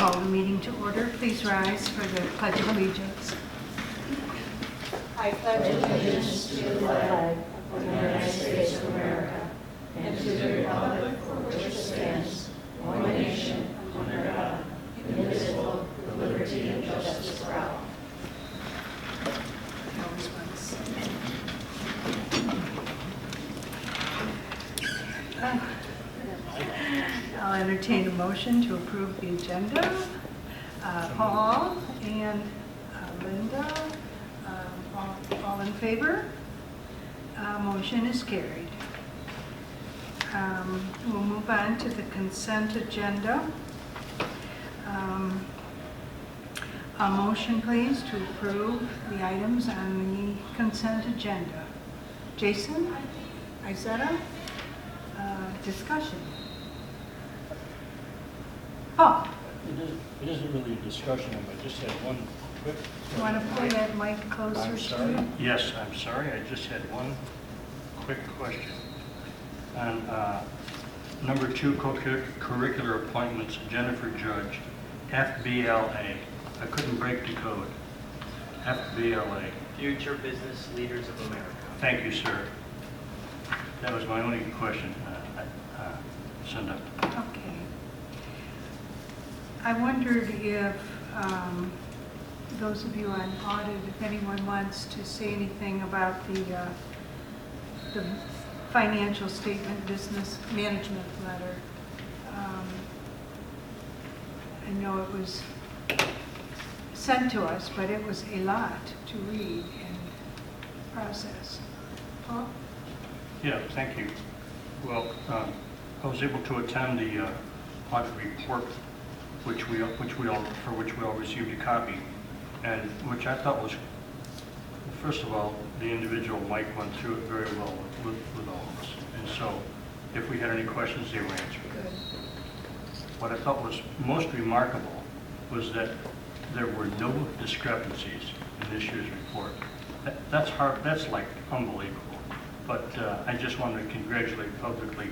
call the meeting to order. Please rise for the Pledge of Allegiance. I pledge allegiance to the flag of the United States of America and to the republic for which it stands, one nation, under God, indivisible, with liberty and justice for all. I'll entertain a motion to approve the agenda. Paul and Linda, all in favor? Motion is carried. We'll move on to the consent agenda. A motion, please, to approve the items on the consent agenda. Jason, Izetta, discussion. Paul, It isn't really a discussion, I just had one quick... you want to pull that mic closer I'm to sorry. you? Yes, I'm sorry. I just had one quick question. On number 2, co-curricular appointments, Jennifer Judge, FBLA. I couldn't break the code. FBLA. Future Business Leaders of America. Thank you, sir. That was my only question. Cinda. Okay. I wondered if those of you on audit, if anyone wants to say anything about the financial statement business management letter. I know it was sent to us, but it was a lot to read and process. Paul? Yeah, thank you. Well, I was able to attend the audit report, for which we all received a copy, and which I thought was, first of all, the individual Mike went through it very well with all of us, and so if we had any questions, they were answered. Good. What I thought was most remarkable was that there were no discrepancies in this year's report. That's hard. That's like unbelievable. But I just want to congratulate publicly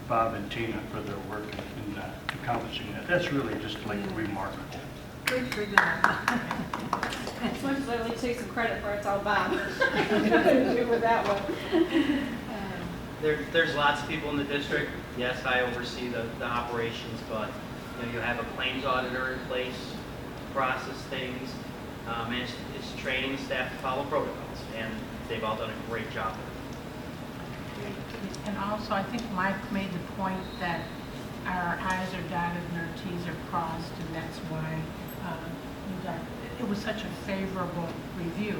Bob and Tina for their work in accomplishing that. That's really just like remarkable. Good for them. As much as I like to take some credit for it, it's all Bob. Nothing to do with that one. There's lots of people in the district. Yes, I oversee the operations, but you have a claims auditor in place, process things, and it's training staff to follow protocols, and they've all done a great job. And also, I think Mike made the point that our I's are dotted and our T's are crossed, and that's why it was such a favorable review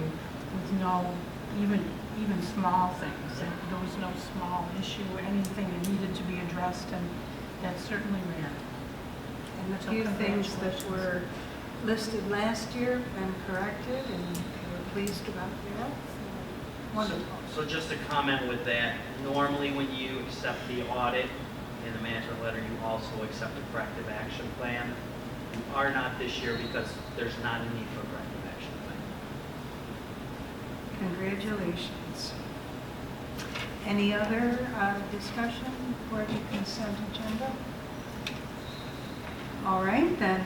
with no even small things. There was no small issue or anything that needed to be addressed, and that's certainly rare. And the few things that were listed last year have been corrected, and we're pleased about that. Wonderful. So just to comment with that, normally when you accept the audit in the management letter, you also accept a corrective action plan. You are not this year because there's not a need for a corrective action plan. Congratulations. Any other discussion for the consent agenda? All right, then,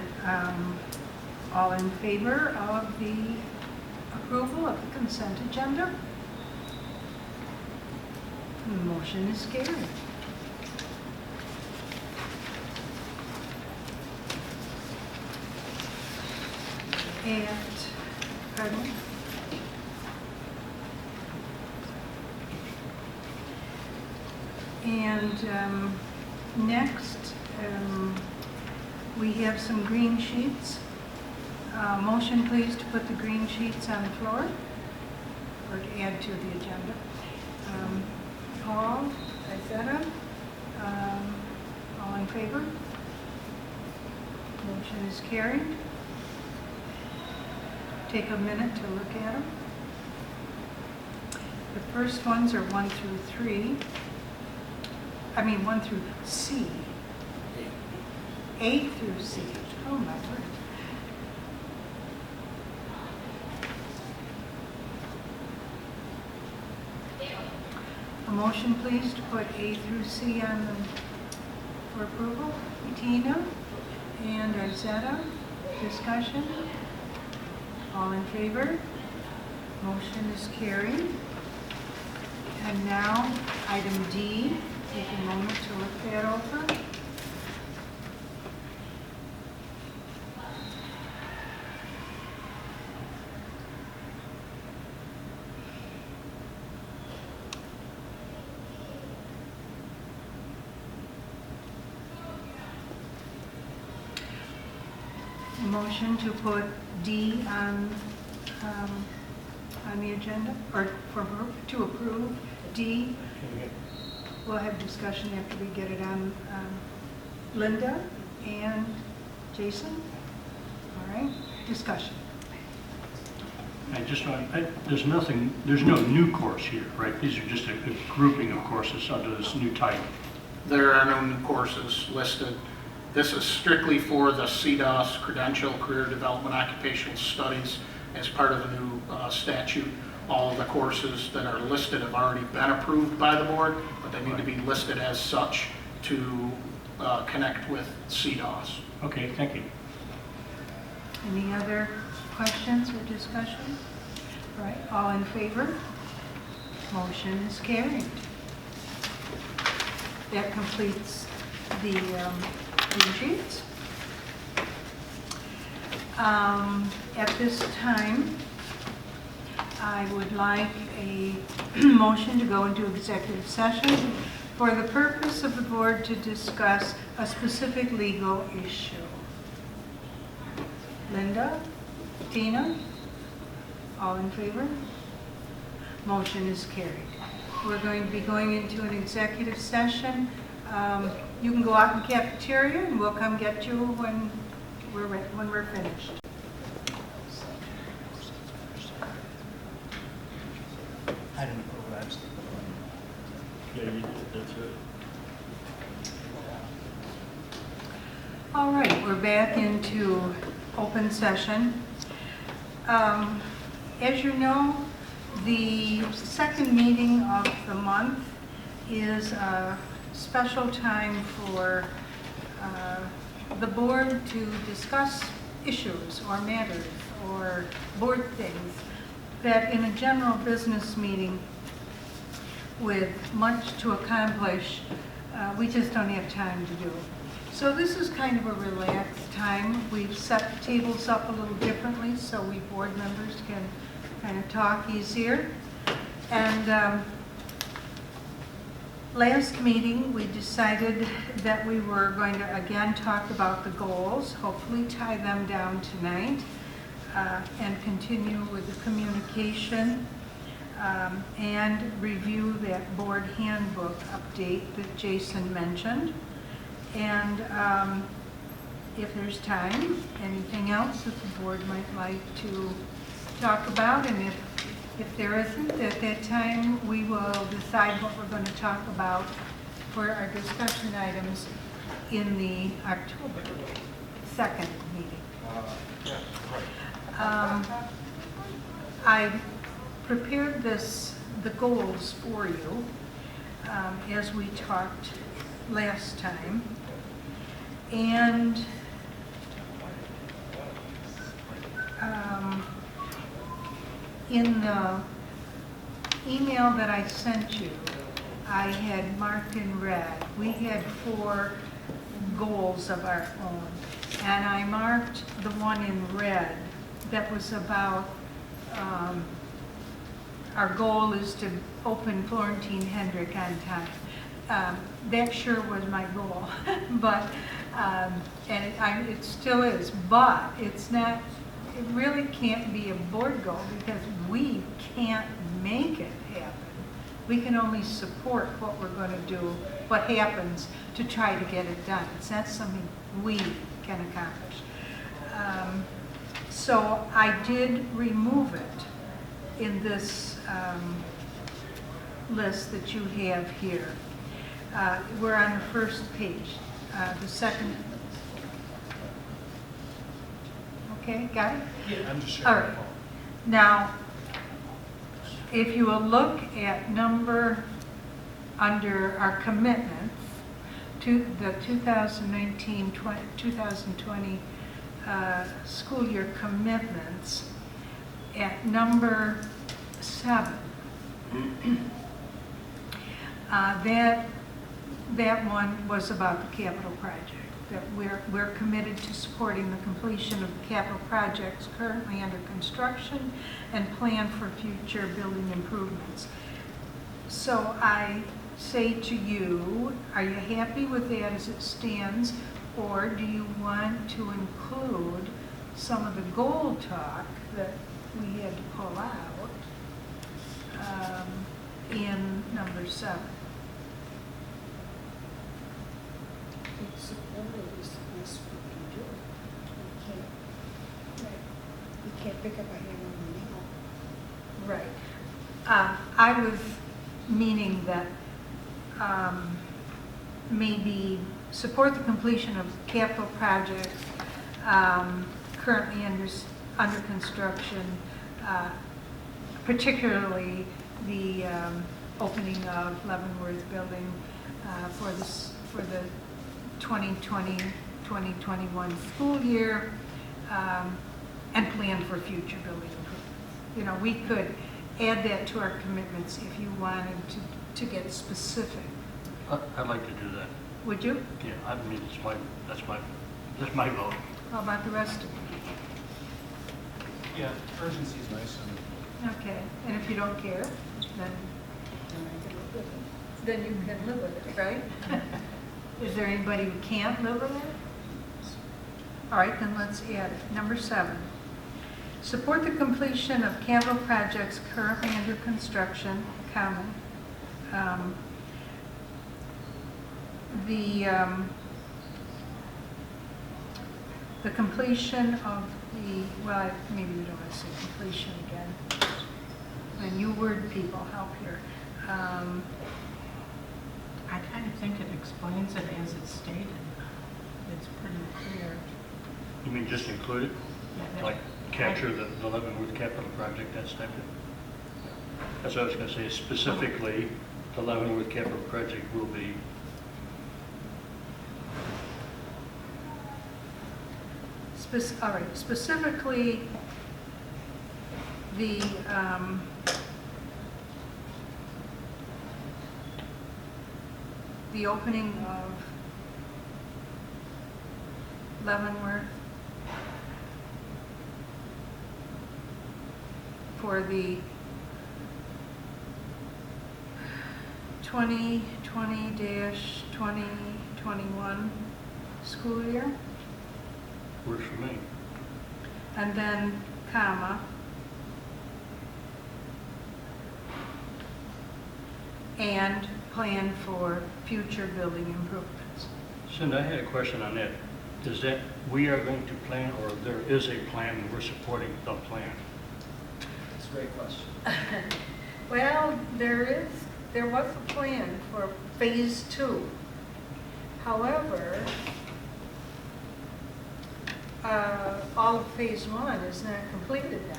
all in favor of the approval of the consent agenda? The motion is carried. And, pardon me? And next, we have some green sheets. Motion, please, to put the green sheets on the floor or to add to the agenda. Paul, Izetta, all in favor? Motion is carried. Take a minute to look at them. The first ones are 1 through 3. I mean 1 through C. 8 through C. Oh my word. A motion, please, to put A through C on the, for approval. Tina and Arzetta. Discussion? All in favor? Motion is carried. And now, item D, take a moment to look that over. Motion to put D on the agenda, or to approve D. We'll have discussion after we get it on. Linda and Jason? All right, discussion. And just, there's no new course here, right? These are just a grouping of courses under this new title. There are no new courses listed. This is strictly for the CDOS, Credential, Career Development, Occupational Studies, as part of the new statute. All of the courses that are listed have already been approved by the board, but they need to be listed as such to connect with CDOS. Okay, thank you. Any other questions or discussion? All right, all in favor? Motion is carried. That completes the green sheets. At this time, I would like a motion to go into executive session for the purpose of the board to discuss a specific legal issue. Linda? Tina? All in favor? Motion is carried. We're going to be going into an executive session. You can go out in the cafeteria and we'll come get you when we're finished. I don't know what I was thinking. Yeah, you did, that's it. All right, we're back into open session. As you know, the second meeting of the month is a special time for the board to discuss issues or matters or board things that in a general business meeting with much to accomplish, we just don't have time to do. So this is kind of a relaxed time. We've set the tables up a little differently so we board members can kind of talk easier. And last meeting, we decided that we were going to again talk about the goals, hopefully tie them down tonight, and continue with the communication and review that board handbook update that Jason mentioned. And if there's time, anything else that the board might like to talk about, and if there isn't, at that time, we will decide what we're going to talk about for our discussion items in the October 2nd meeting. I prepared the goals for you as we talked last time. And in the email that I sent you, I had marked in red. We had 4 goals of our own. And I marked the one in red that was about our goal is to open Florentine Hendrick on time. That sure was my goal, but and it still is. But it's not. It really can't be a board goal because we can't make it happen. We can only support what we're going to do, what happens to try to get it done. It's not something we can accomplish. So I did remove it in this list that you have here. We're on the first page, the second. Okay, got it? Yeah, I'm just sharing. All right. Now, if you will look at number under our commitments the 2019-2020 school year commitments at number 7. That one was about the capital project, that we're committed to supporting the completion of the capital projects currently under construction and plan for future building improvements. So I say to you, are you happy with that as it stands, or do you want to include some of the goal talk that we had to pull out in number 7? It's always the best we can do. We can't pick up a hammer and nail. Right. I was meaning that maybe support the completion of capital projects currently under construction, particularly the opening of Leavenworth Building for the 2020-2021 school year, and plan for future building improvements. We could add that to our commitments if you wanted to get specific. I'd like to do that. Would you? Yeah, I mean, that's my vote. How about the rest of you? Yeah, urgency is nice. Okay, and if you don't care, then you can live with it, right? Is there anybody who can't live with it? All right, then let's add it. Number 7. Support the completion of capital projects currently under construction, comma. The completion of well, maybe we don't want to say completion again. And you word people help here. I kind of think it explains it as it's stated. It's pretty clear. You mean just include it? Yeah, Like capture the Leavenworth capital project, that's type of? That's what I was going to say, specifically, the Leavenworth capital project will be. All right, specifically, the opening of Leavenworth for the 2020-2021 school year. Works for me. And then, comma, and plan for future building improvements. Cindy, I had a question on that. Is that we are going to plan, or there is a plan and we're supporting the plan? That's a great question. Well, there was a plan for phase 2. However, all of phase 1 is not completed now.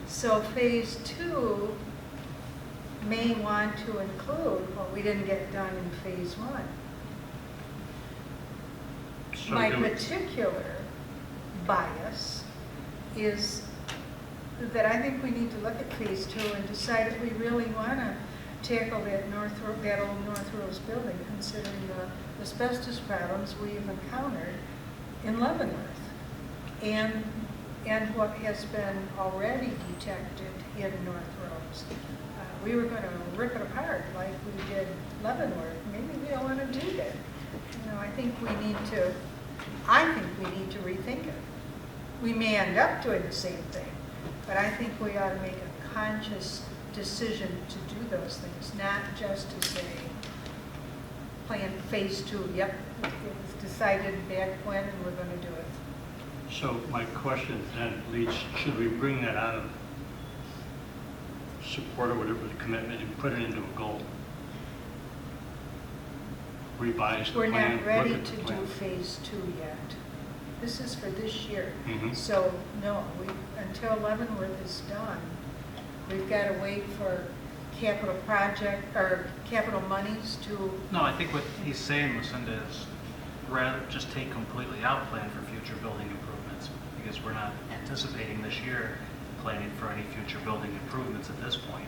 So phase 2 may want to include what we didn't get done in phase 1. So My do- particular bias is that I think we need to look at phase 2 and decide if we really want to tackle that old North Rose building, considering the asbestos problems we've encountered in Leavenworth and what has been already detected in North Rose. We were going to rip it apart like we did Leavenworth. Maybe we don't want to do that. I think we need to rethink it. We may end up doing the same thing, but I think we ought to make a conscious decision to do those things, not just to say, plan phase 2, yep, it was decided back when and we're going to do it. So my question then leads, should we bring that out of support or whatever the commitment and put it into a goal? Revise the We're plan, not ready look at to the do plan. phase 2 yet. This is for this year. Mhm. So, no, until Leavenworth is done, we've got to wait for capital project, or capital monies to, No, I think what he's saying, Lucinda, is rather just take completely out plan for future building improvements, because we're not anticipating this year planning for any future building improvements at this point.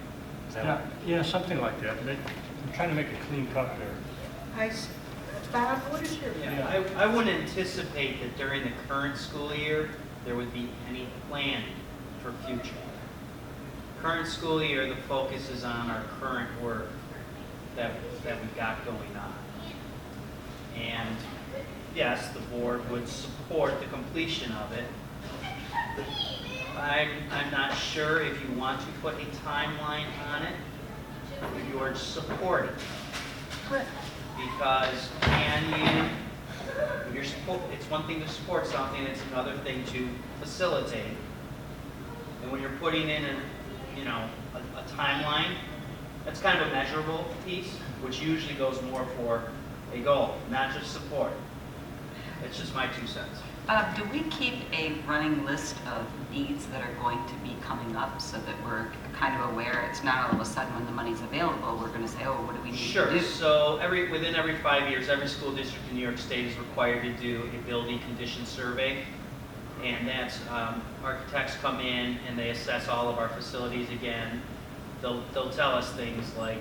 Is that Yeah, what? yeah, something like that. I'm trying to make a clean cut there. Bob, what is your? Yeah, I wouldn't anticipate that during the current school year, there would be any planning for future. Current school year, the focus is on our current work that we've got going on. And yes, the board would support the completion of it. I'm not sure if you want to put a timeline on it, if you are supporting. Because it's one thing to support something, it's another thing to facilitate. And when you're putting in a timeline, that's kind of a measurable piece, which usually goes more for a goal, not just support. It's just my 2 cents. Do we keep a running list of needs that are going to be coming up so that we're kind of aware? It's not all of a sudden when the money's available, we're going to say, oh, what do we need to Sure. do? So within every 5 years, every school district in New York State is required to do a building condition survey. And that's architects come in and they assess all of our facilities again. They'll tell us things like,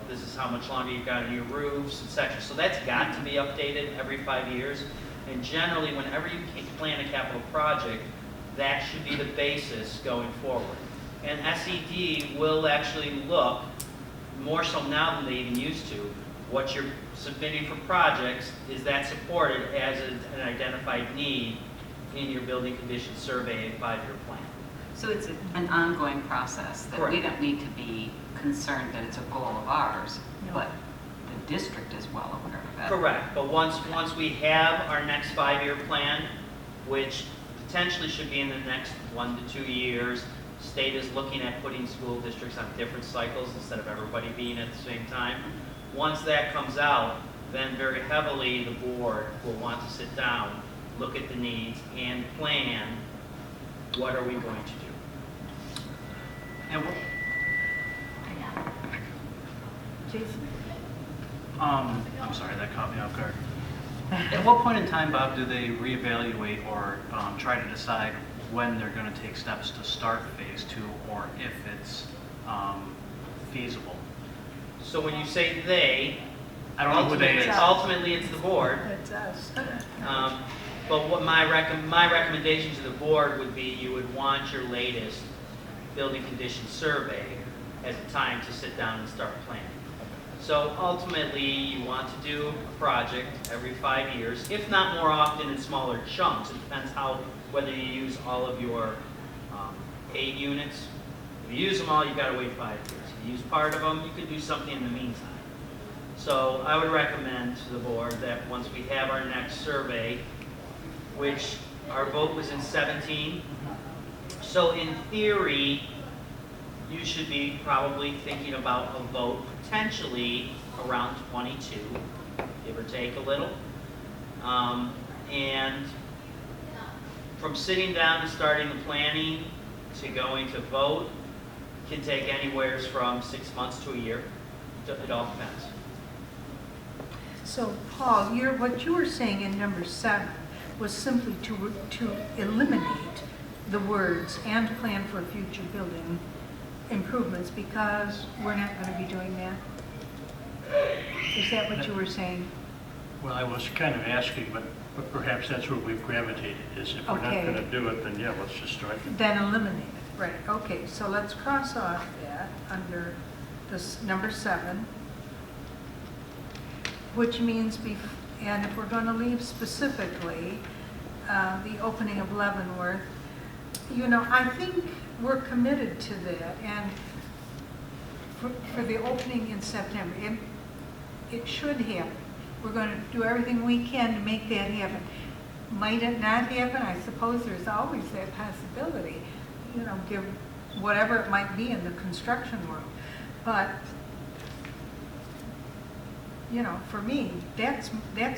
this is how much longer you've got on your roofs, etc. So that's got to be updated every 5 years. And generally, whenever you plan a capital project, that should be the basis going forward. And SED will actually look, more so now than they even used to, what you're submitting for projects, is that supported as an identified need in your building condition survey 5-year plan. So it's an ongoing process that we Correct. don't need to be concerned that it's a goal of ours, No. but the district is well aware of it. Correct, but once we have our next 5-year plan, which potentially should be in the next 1 to 2 years, state is looking at putting school districts on different cycles instead of everybody being at the same time. Once that comes out, then very heavily the board will want to sit down, look at the needs, and plan what are we going to do. And what, Jason? I'm sorry, that caught me off guard. At what point in time, Bob, do they reevaluate or try to decide when they're going to take steps to start phase 2, or if it's feasible? So when you say they, I don't know who they is. ultimately it's the board. That's us. But what my recommendation to the board would be, you would want your latest building condition survey as a time to sit down and start planning. So ultimately, you want to do a project every 5 years, if not more often in smaller chunks. It depends whether you use all of your 8 units. If you use them all, you've got to wait 5 years. If you use part of them, you could do something in the meantime. So I would recommend to the board that once we have our next survey, which our vote was in 17, so in theory, you should be probably thinking about a vote potentially around 22, give or take a little. And from sitting down and starting the planning to going to vote can take anywhere from 6 months to a year. It all depends. So, Paul, what you were saying in number 7 was simply to eliminate the words "and plan for future building improvements," because we're not going to be doing that? Is that what you were saying? Well, I was kind of asking, but perhaps that's where we've gravitated, is if we're not Okay. going to do it, then yeah, let's just strike it. Then eliminate it, right, okay, so let's cross off that under this number 7, which means, and if we're going to leave specifically the opening of Leavenworth, I think we're committed to that, and for the opening in September, it should happen. We're going to do everything we can to make that happen. Might it not happen? I suppose there's always that possibility, give whatever it might be in the construction world. But, for me, that's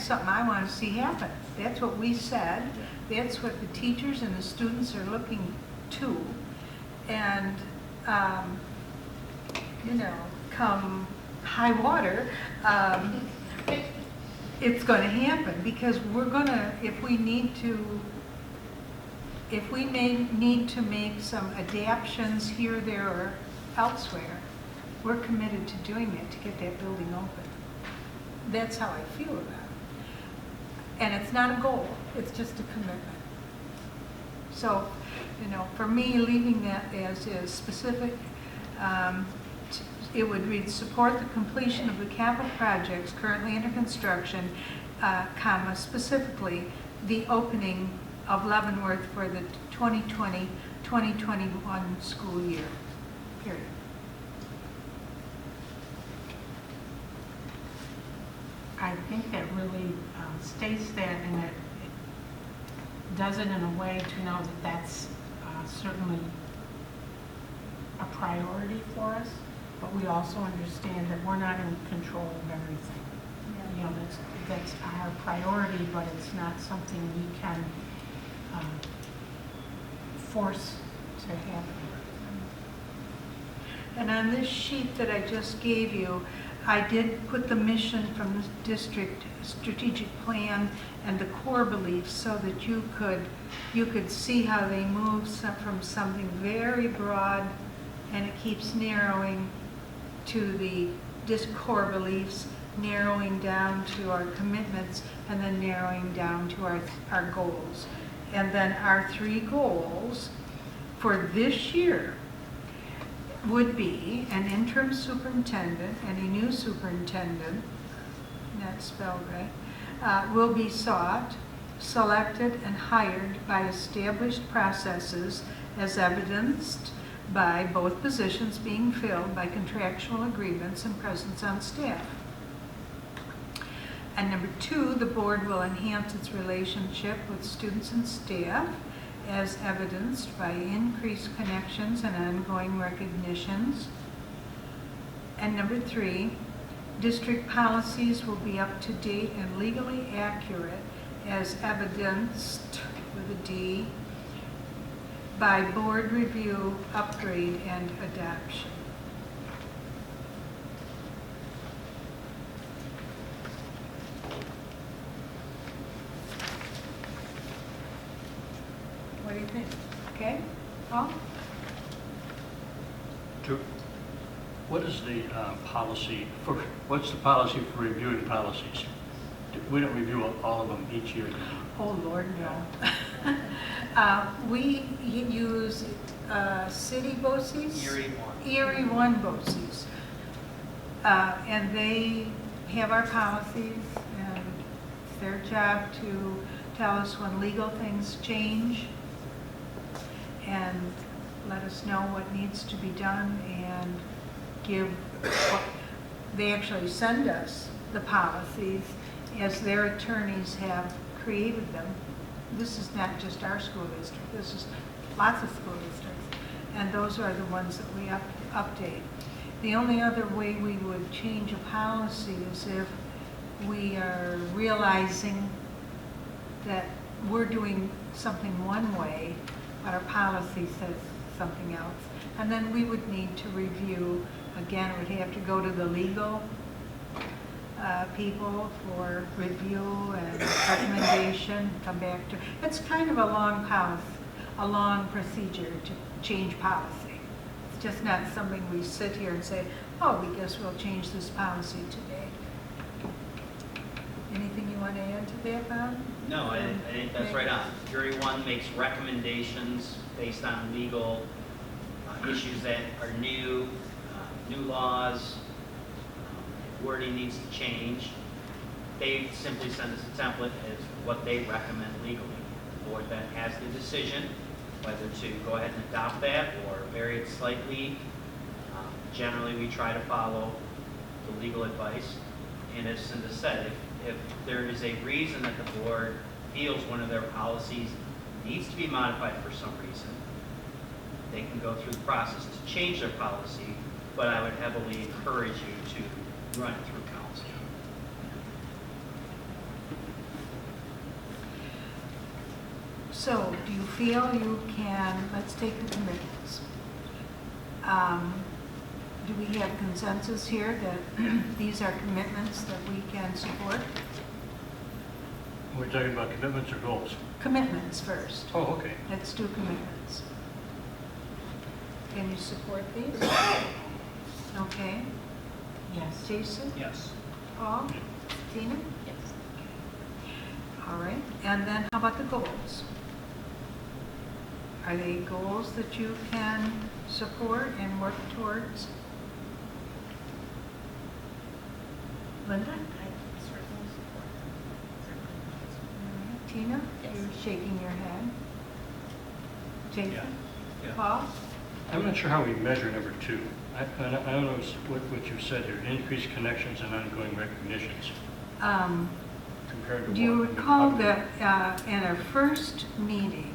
something I want to see happen. That's what we said. That's what the teachers and the students are looking to. And you know, come high water, it's going to happen, because we're going to, if we need to make some adaptions here, there, or elsewhere, we're committed to doing it to get that building open. That's how I feel about it. And it's not a goal, it's just a commitment. So, you know, for me, leaving that as is specific, it would read, support the completion of the capital projects currently under construction, comma, specifically the opening of Leavenworth for the 2020-2021 school year, period. I think that really states that, and it does it in a way to know that that's certainly a priority for us, but we also understand that we're not in control of everything. You know, that's our priority, but it's not something we can force to happen. And on this sheet that I just gave you, I did put the mission from the district strategic plan and the core beliefs so that you could see how they move from something very broad, and it keeps narrowing to the core beliefs, narrowing down to our commitments, and then narrowing down to our goals. And then our 3 goals for this year would be an interim superintendent and a new superintendent, not spelled right, will be sought, selected, and hired by established processes as evidenced by both positions being filled by contractual agreements and presence on staff. And number 2, the board will enhance its relationship with students and staff as evidenced by increased connections and ongoing recognitions. And number 3, district policies will be up to date and legally accurate as evidenced with a D by board review, upgrade, and adoption. What do you think? Okay? Paul? What is the policy for, what's the policy for reviewing policies? We don't review all of them each year. Oh, Lord, no. We use city BOCES? Erie 1 BOCES. And they have our policies, and it's their job to tell us when legal things change and let us know what needs to be done, and they actually send us the policies as their attorneys have created them. This is not just our school district, this is lots of school districts, and those are the ones that we update. The only other way we would change a policy is if we are realizing that we're doing something one way, but our policy says something else. And then we would need to review, again, it would have to go to the legal people for review and recommendation, come back to, it's kind of a long procedure to change policy. It's just not something we sit here and say, oh, we guess we'll change this policy today. Anything you want to add to that, Bob? No, I think that's right on. Jury 1 makes recommendations based on legal issues that are new laws, wording needs to change. They simply send us a template as what they recommend legally. The board then has the decision whether to go ahead and adopt that or vary it slightly. Generally, we try to follow the legal advice. And as Cinda said, if there is a reason that the board feels one of their policies needs to be modified for some reason, they can go through the process to change their policy, but I would heavily encourage you to run it through council. So, do you feel you can, let's take the commitments. do we have consensus here that these are commitments that we can support? We're talking about commitments or goals? Commitments first. Oh, okay. Let's do commitments. Can you support these? Okay. Yes. Jason? Yes. Paul? Tina? Yes. All right. And then how about the goals? Are they goals that you can support and work towards? Linda? I certainly support them. All right. Tina? Yes. You're shaking your head. Jason? Yeah. Paul? I'm not sure how we measure number 2. I don't know what you said here, increased connections and ongoing recognitions compared to Do you what? recall that in our first meeting,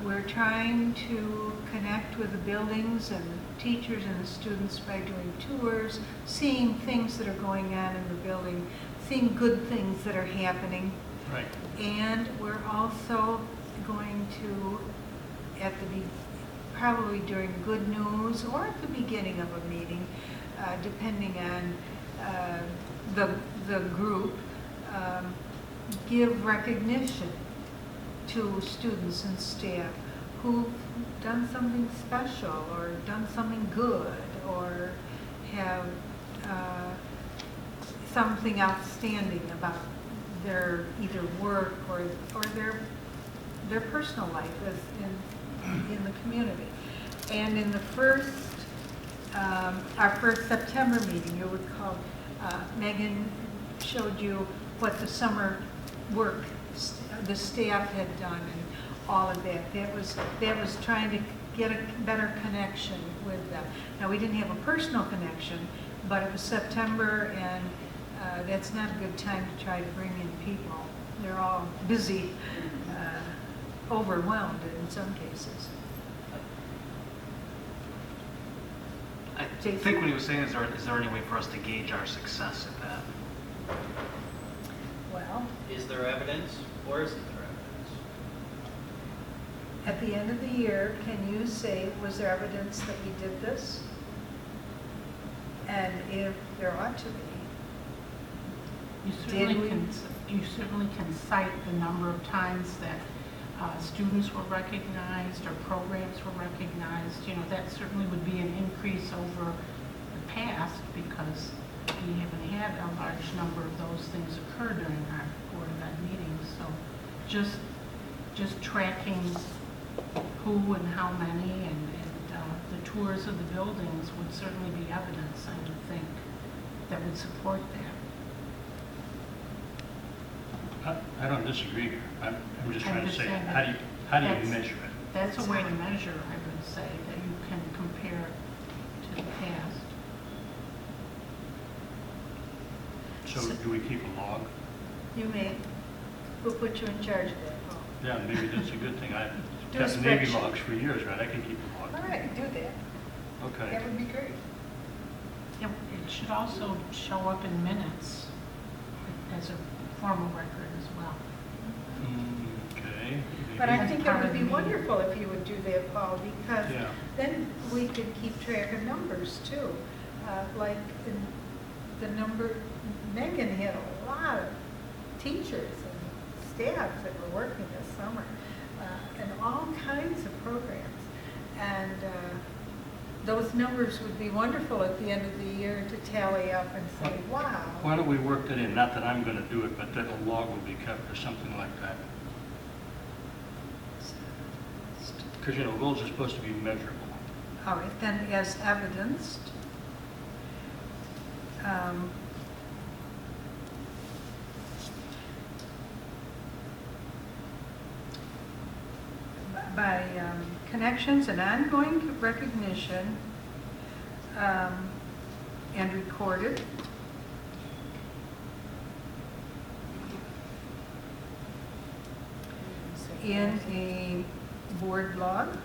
we're trying to connect with the buildings and the teachers and the students by doing tours, seeing things that are going on in the building, seeing good things that are happening. Right. And we're also going to, probably during good news or at the beginning of a meeting, depending on the group, give recognition to students and staff who've done something special or done something good or have something outstanding about their either work or their personal life in the community. And in the our first September meeting, you recall, Megan showed you what the summer work the staff had done and all of that. That was trying to get a better connection with them. Now, we didn't have a personal connection, but it was September, and that's not a good time to try to bring in people. They're all busy, overwhelmed in some cases. I Jason? think what he was saying is there any way for us to gauge our success at that? Well, Is there evidence or isn't there evidence? at the end of the year, can you say, was there evidence that we did this? And if there ought to be, You Did we- certainly can cite the number of times that students were recognized or programs were recognized. You know, that certainly would be an increase over the past because we haven't had a large number of those things occur during our Board of Ed meetings. So just tracking who and how many and the tours of the buildings would certainly be evidence, I would think, that would support that. I don't disagree here. I'm just I'm trying to just say, saying how that do you that's- measure it? That's a way to measure, I would say, that you can compare to the past. So do we keep a log? you may, we'll put you in charge of that, Paul. Yeah, maybe that's a good thing. I've Do a kept Navy spreadsheet. logs for years, right? I can keep a log. All right, do that. Okay. That would be great. It should also show up in minutes as a formal record as well. Okay. But I maybe. think it would be wonderful if you would do that, Paul, because Yeah. then we could keep track of numbers too. Like the number, Megan had a lot of teachers and staff that were working this summer, and all kinds of programs. And those numbers would be wonderful at the end of the year to tally up and say, wow. Why don't we work that in? Not that I'm going to do it, but that a log will be kept or something like that. Because, you know, goals are supposed to be measurable. All right, then as evidenced, by connections and ongoing recognition and recorded in a board log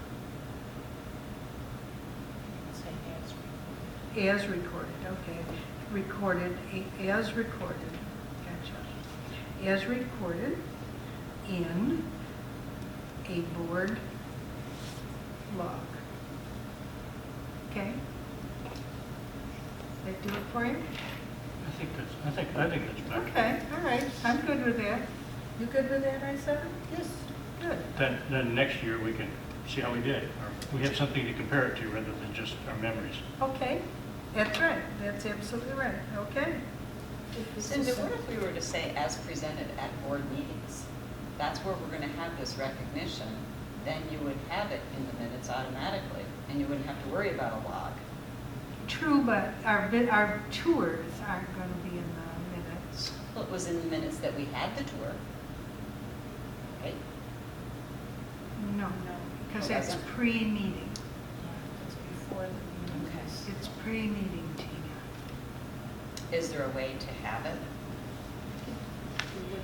as recorded, okay. Recorded, as recorded, gotcha. As recorded in a board log. Okay? That do it for you? I think that's better. Okay, all right, I'm good with that. You good with that, Isa? Yes. Good. Then next year we can see how we did. Or we have something to compare it to rather than just our memories. Okay, that's right, that's absolutely right, okay. Cindy, what if we were to say as presented at board meetings? That's where we're going to have this recognition. Then you would have it in the minutes automatically, and you wouldn't have to worry about a log. True, but our tours aren't going to be in the minutes. Well, it was in the minutes that we had the tour. Right? No, because Oh, that's wasn't? pre-meeting. It's before the meeting. Okay. It's pre-meeting, Tina. Is there a way to have it?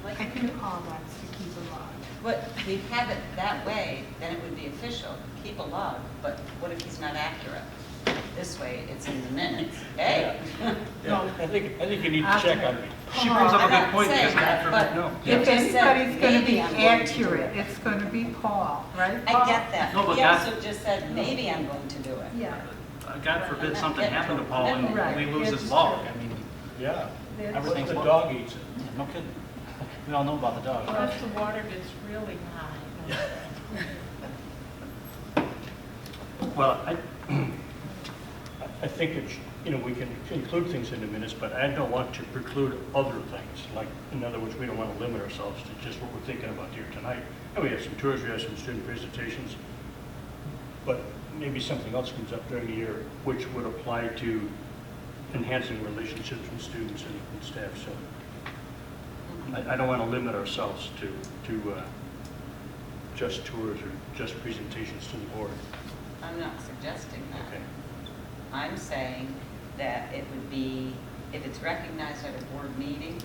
I think Paul wants to keep a log. What, we have it that way, then it would be official. Keep a log, but what if he's not accurate? This way, it's in the minutes. Hey? Yeah, I think you need to check on me. She brings up a I'm good not point because saying that, God but forbid, no. you If just said anybody's going to maybe be I'm going to do accurate, it. it's going to be Paul, right, Paul? I get that. No, but He God- also just said, maybe I'm going to do it. Yeah. God forbid something happened to Paul and Right, we lose it's his log. true. I mean, Yeah. That's- everything's The lo- dog eats it. Yeah, no kidding. We all know about the dog. Plus the water gets really high. Well, I think it's, we can include things in the minutes, but I don't want to preclude other things. Like, in other words, we don't want to limit ourselves to just what we're thinking about here tonight. And we have some tours, we have some student presentations, but maybe something else comes up during the year which would apply to enhancing relationships with students and staff. So I don't want to limit ourselves to just tours or just presentations to the board. I'm not suggesting that. Okay. I'm saying that it would be, if it's recognized at a board meeting,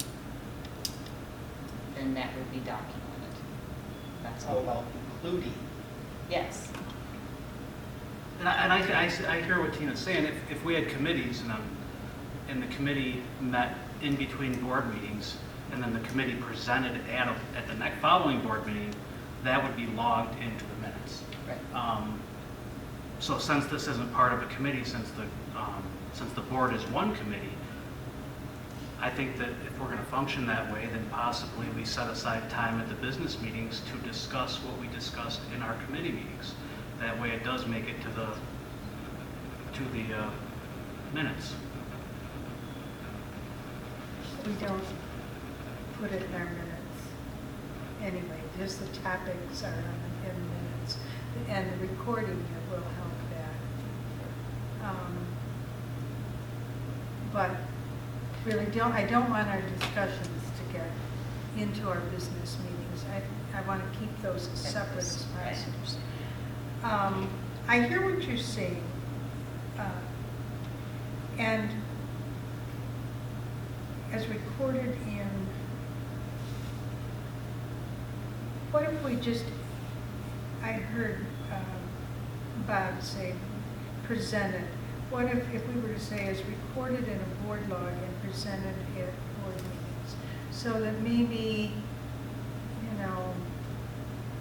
then that would be documented. That's How all. about including? Yes. And I hear what Tina's saying. If we had committees and the committee met in between board meetings and then the committee presented at the next following board meeting, that would be logged into the minutes. Right. So since this isn't part of a committee, since the board is one committee, I think that if we're going to function that way, then possibly we set aside time at the business meetings to discuss what we discussed in our committee meetings. That way it does make it to the minutes. We don't put it in our minutes. Anyway, just the topics are in minutes, and the recording it will help that. But really I don't want our discussions to get into our business meetings. I want to keep those as separate as possible. I hear what you're saying, and as recorded in, what if we just, I heard Bob say presented. What if we were to say as recorded in a board log and presented at board meetings? So that maybe,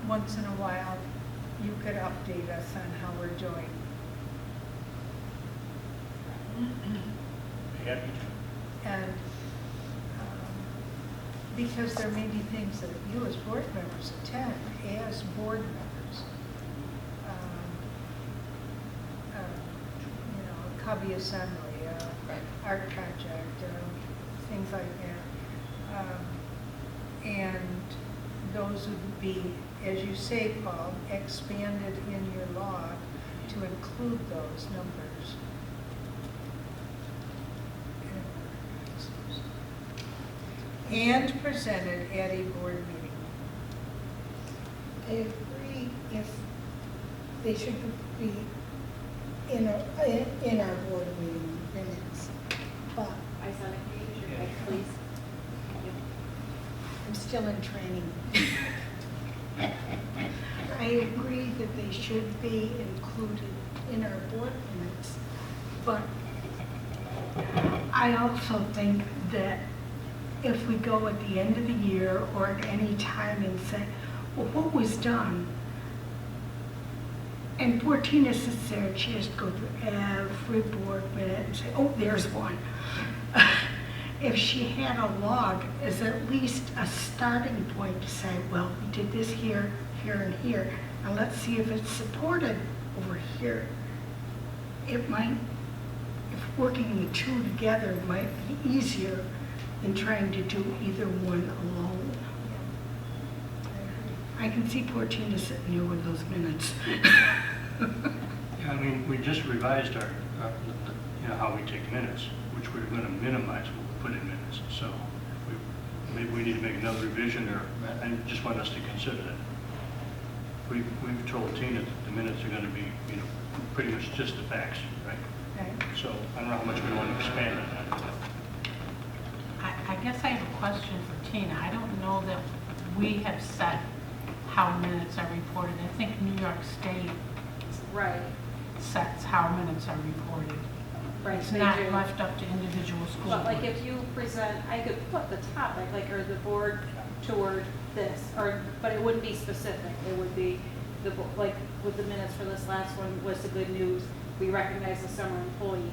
once in a while, you could update us on how we're doing. Happy to. And because there may be things that you as board members attend, as board members. Cubby Assembly, Right. art project, things like that. And those would be, as you say, Paul, expanded in your log to include those numbers. And presented at a board meeting. I agree if they should be in our board meeting minutes, but Please. I'm still in training. I agree that they should be included in our board minutes, but I also think that if we go at the end of the year or at any time and say, well, what was done And poor Tina sits there, she has to go through every board minute and say, oh, there's one. If she had a log as at least a starting point to say, well, we did this here, here, and here. Now let's see if it's supported over here. It might, if working the two together might be easier than trying to do either one alone. I can see poor Tina sitting here with those minutes. Yeah, I mean, we just revised our, how we take minutes, which we're going to minimize what we put in minutes. So maybe we need to make another revision, or I just want us to consider that. We've told Tina that the minutes are going to be, pretty much just the facts, right? Right. So I don't know how much we want to expand on that. I guess I have a question for Tina. I don't know that we have set how minutes are reported. I think New York State Right, sets how minutes are reported. right. It's they not do. left up to individual school But like boards. if you present, I could put the topic, like, or the board toured this, but it wouldn't be specific. It would be like with the minutes for this last one was the good news. We recognize the summer employees.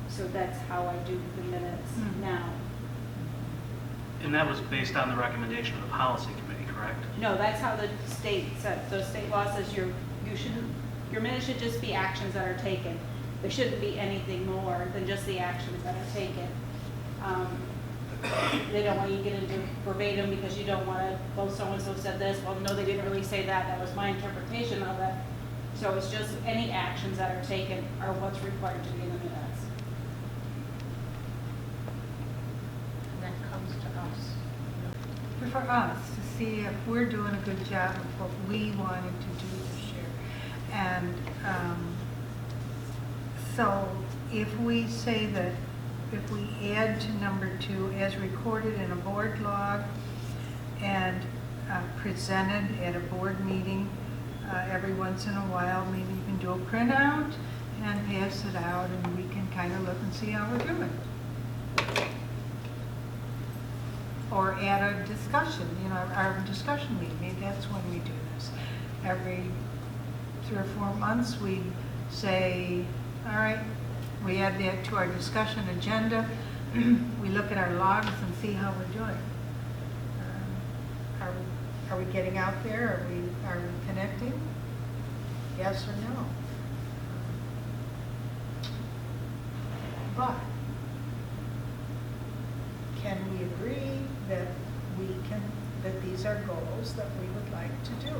So that's how I do the minutes now. And that was based on the recommendation of the policy committee, correct? No, that's how the state said. The state law says your minutes should just be actions that are taken. There shouldn't be anything more than just the actions that are taken. They don't want you to get into verbatim because you don't want to, well, so-and-so said this. Well, no, they didn't really say that. That was my interpretation of it. So it's just any actions that are taken are what's required to be in the minutes. And that comes to us. For us, to see if we're doing a good job of what we wanted to do this year. And so if we say that, if we add to number 2, as recorded in a board log and presented at a board meeting every once in a while, maybe you can do a printout and pass it out, and we can kind of look and see how we're doing. Or add a discussion, our discussion meeting, maybe that's when we do this. Every 3 or 4 months, we say, all right, we add that to our discussion agenda. We look at our logs and see how we're doing. Are we getting out there? Are we connecting? Yes or no? But can we agree that that these are goals that we would like to do?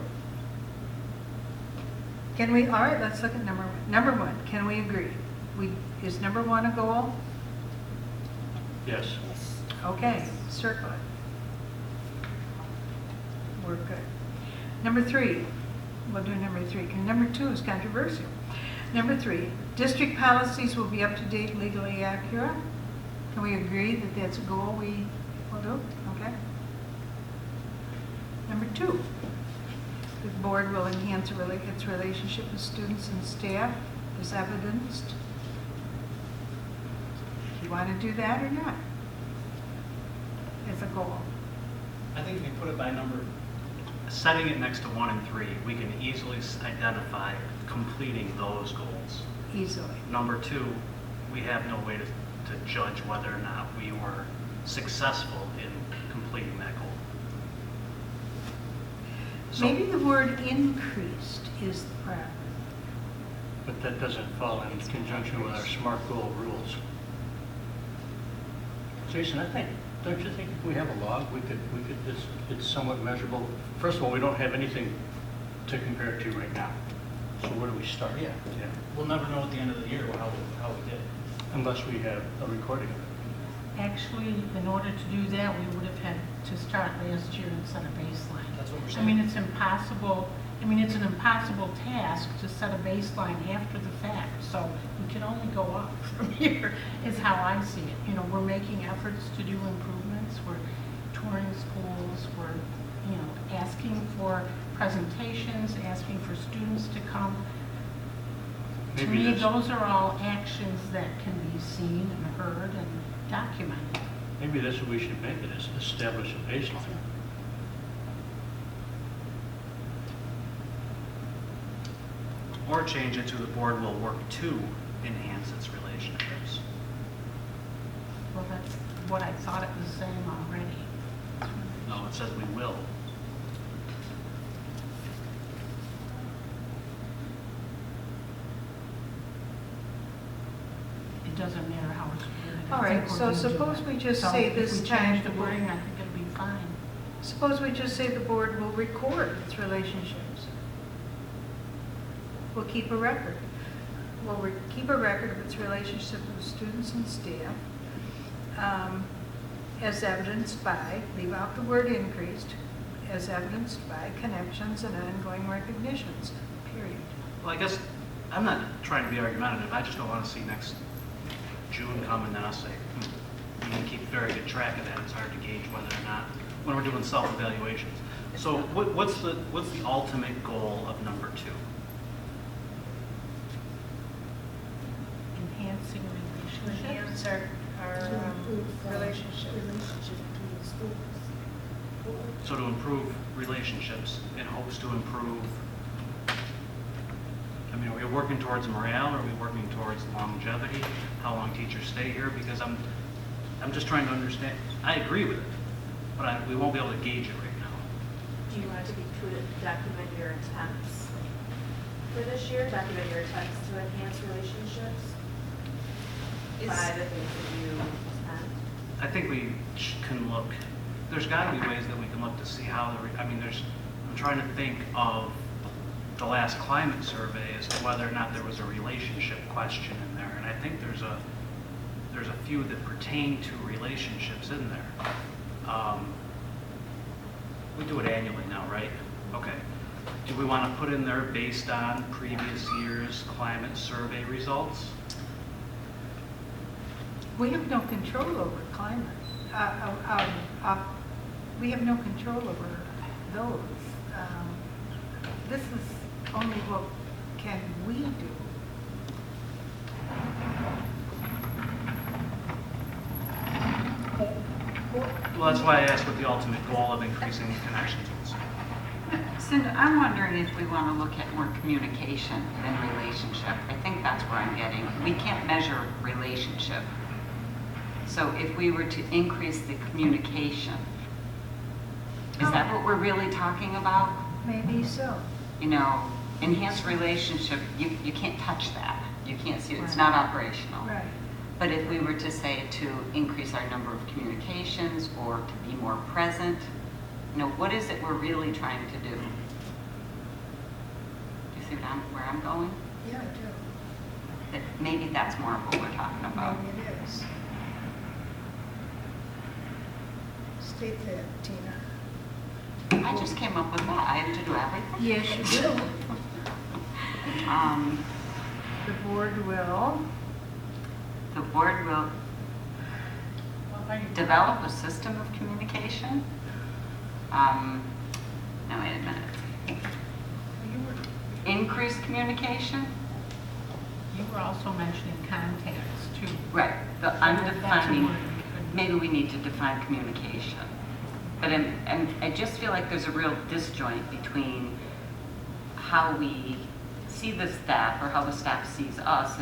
Can we, all right, let's look at number 1. Number 1, can we agree? Is number 1 a goal? Yes. Okay, circle it. We're good. Number 3, we'll do number 3, because number 2 is controversial. Number 3, district policies will be up to date, legally accurate. Can we agree that that's a goal we will do? Okay. Number 2, the board will enhance its relationship with students and staff as evidenced. Do you want to do that or not? As a goal. I think if you put it by number, Setting it next to 1 and 3, we can easily identify completing those goals. Easily. Number 2, we have no way to judge whether or not we were successful in completing that goal. So, Maybe the word increased is the problem. But that doesn't fall in conjunction with our SMART goal rules. Jason, don't you think if we have a log, we could, it's somewhat measurable? First of all, we don't have anything to compare it to right now. So where do we start? Yeah. We'll never know at the end of the year how we did. Unless we have a recording of it. Actually, in order to do that, we would have had to start last year and set a baseline. That's what we're I saying. mean, it's impossible, it's an impossible task to set a baseline after the fact. So we can only go up from here, is how I see it. We're making efforts to do improvements. We're touring schools. We're, asking for presentations, asking for students to come. To Maybe me, this- those are all actions that can be seen and heard and documented. Maybe that's what we should make it, is establish a baseline. or change it to the board will work to enhance its relationships. Well, that's what I thought it was saying already. No, it says we will. It doesn't matter how it's worded. All I think right, we're so gonna do suppose it. we just So say if this we time change the the wording, board- I think it'll be fine. Suppose we just say the board will record its relationships. We'll keep a record. Keep a record of its relationship with students and staff, as evidenced by, leave out the word increased, as evidenced by connections and ongoing recognitions, period. Well, I guess, I'm not trying to be argumentative, I just don't want to see next June come and then us say, we can keep very good track of that, it's hard to gauge whether or not, when we're doing self-evaluations. So what's the ultimate goal of number 2? Enhancing relationships. Enhance our relationship. between the schools. So to improve relationships, it hopes to improve, I mean, are we working towards morale, are we working towards longevity, how long teachers stay here? Because I'm just trying to understand, I agree with it, but we won't be able to gauge it right now. Do you want to document your attempts for this year? Document your attempts to enhance relationships? By the things that you spent? I think we can look, there's got to be ways that we can look to see how, I'm trying to think of the last climate survey as to whether or not there was a relationship question in there. And I think there's a few that pertain to relationships in there. We do it annually now, right? Okay. Do we want to put in there based on previous year's climate survey results? We have no control over climate. We have no control over those. This is only what can we do. Well, that's why I asked what the ultimate goal of increasing connections was. Cindy, I'm wondering if we want to look at more communication than relationship. I think that's where I'm getting. We can't measure relationship. So if we were to increase the communication, is that what we're really talking about? Maybe so. You know, enhanced relationship, you can't touch that. You can't see it. It's not operational. Right. But if we were to say to increase our number of communications or to be more present, you know, what is it we're really trying to do? Do you see where I'm going? Yeah, I do. That maybe that's more of what we're talking about. Maybe it is. State that, Tina. I just came up with that. I have to do everything. Yes, you do. The board will. The board will develop a system of communication. No, wait a minute. Increase communication? You were also mentioning contacts too. Right. I'm That's a defining, word we could- maybe we need to define communication. But I just feel like there's a real disjoint between how we see the staff or how the staff sees us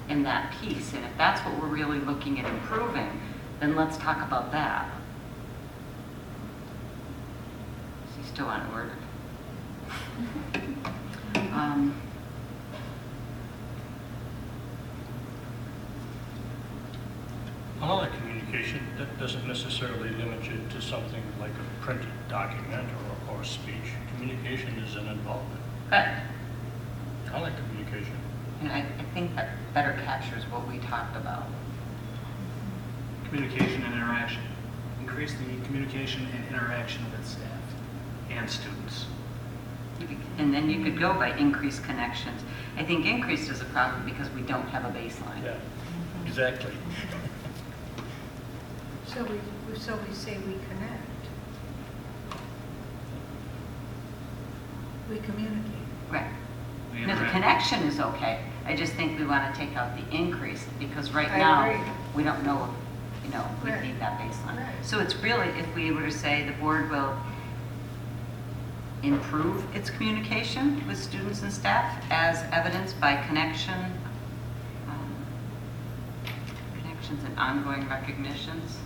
in that piece. And if that's what we're really looking at improving, then let's talk about that. She's still unworded. A lot of communication, that doesn't necessarily limit you to something like a printed document or speech. Communication is an involvement. But I like communication. and I think that better captures what we talked about. Communication and interaction. Increase the communication and interaction with staff and students. And then you could go by increased connections. I think increased is a problem because we don't have a baseline. Yeah, exactly. So we say we connect. We communicate. Right. We Now, the interact. connection is okay. I just think we want to take out the increase because right I now, agree. we don't know, we Right. need that baseline. Right. So it's really, if we were to say the board will improve its communication with students and staff as evidenced by connections and ongoing recognitions.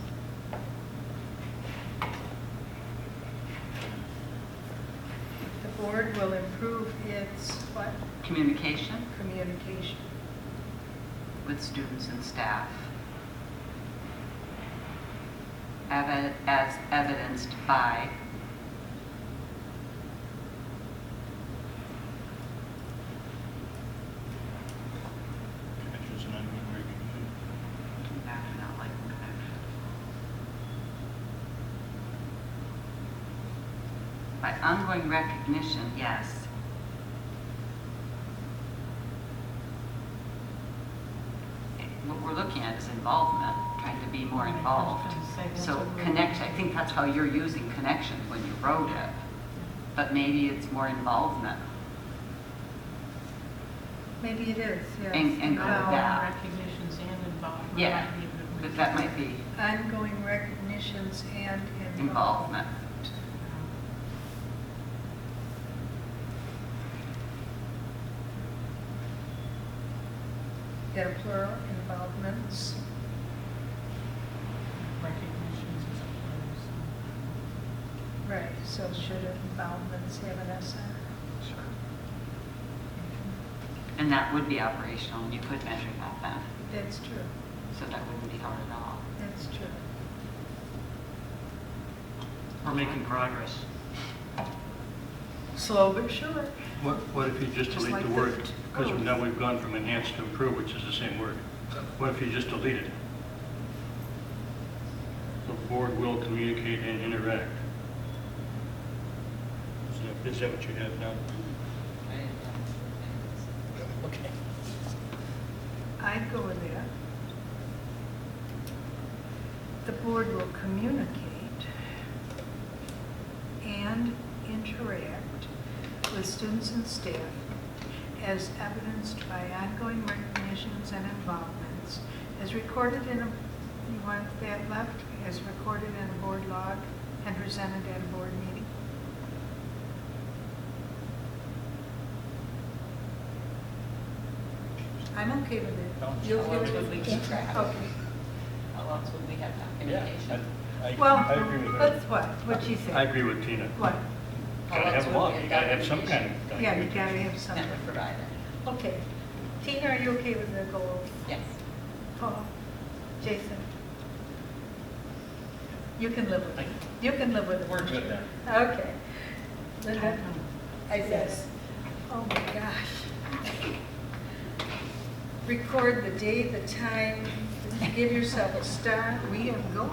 The board will improve its what? Communication Communication. with students and staff as evidenced by Connections and ongoing recognition. not like connection. By ongoing recognition, yes. What we're looking at is involvement, trying to be more Right, I was involved. gonna say, that's So what we're connect, looking I think that's how you're using connection when you wrote it. But maybe it's more involvement. Maybe it is, yes. And go with Ongoing that. recognitions and involvement. Yeah, might be a good but way that to- might be Ongoing recognitions and involvement. Get a plural, involvements. Recognitions as opposed. Right, so should involvements have an S on it? Sure. And that would be operational, and you could measure that then, That's true, so that wouldn't be hard at all. that's true. We're making progress. Slow but sure. What if you just Just delete like the the- word? Because oh. now we've gone from enhance to improve, which is the same word. What if you just delete it? The board will communicate and interact. Is that what you have now? Okay. I'd go with that. The board will communicate and interact with students and staff as evidenced by ongoing recognitions and involvements, as recorded in a, you want that left, as recorded in a board log and presented at a board meeting. I'm okay with it. You okay with it? Okay. How else would we have documentation? Well, I agree with her. let's what? What'd she say? I agree with Tina. What? Gotta have a log, you gotta have some kind of. Yeah, you gotta have something. Never provided. Okay. Tina, are you okay with the goals? Yes. Paul? Jason? You can live with it. You can live with it. We're good then. Okay. Linda? I said, oh my gosh. Record the day, the time, give yourself a star. We have goals.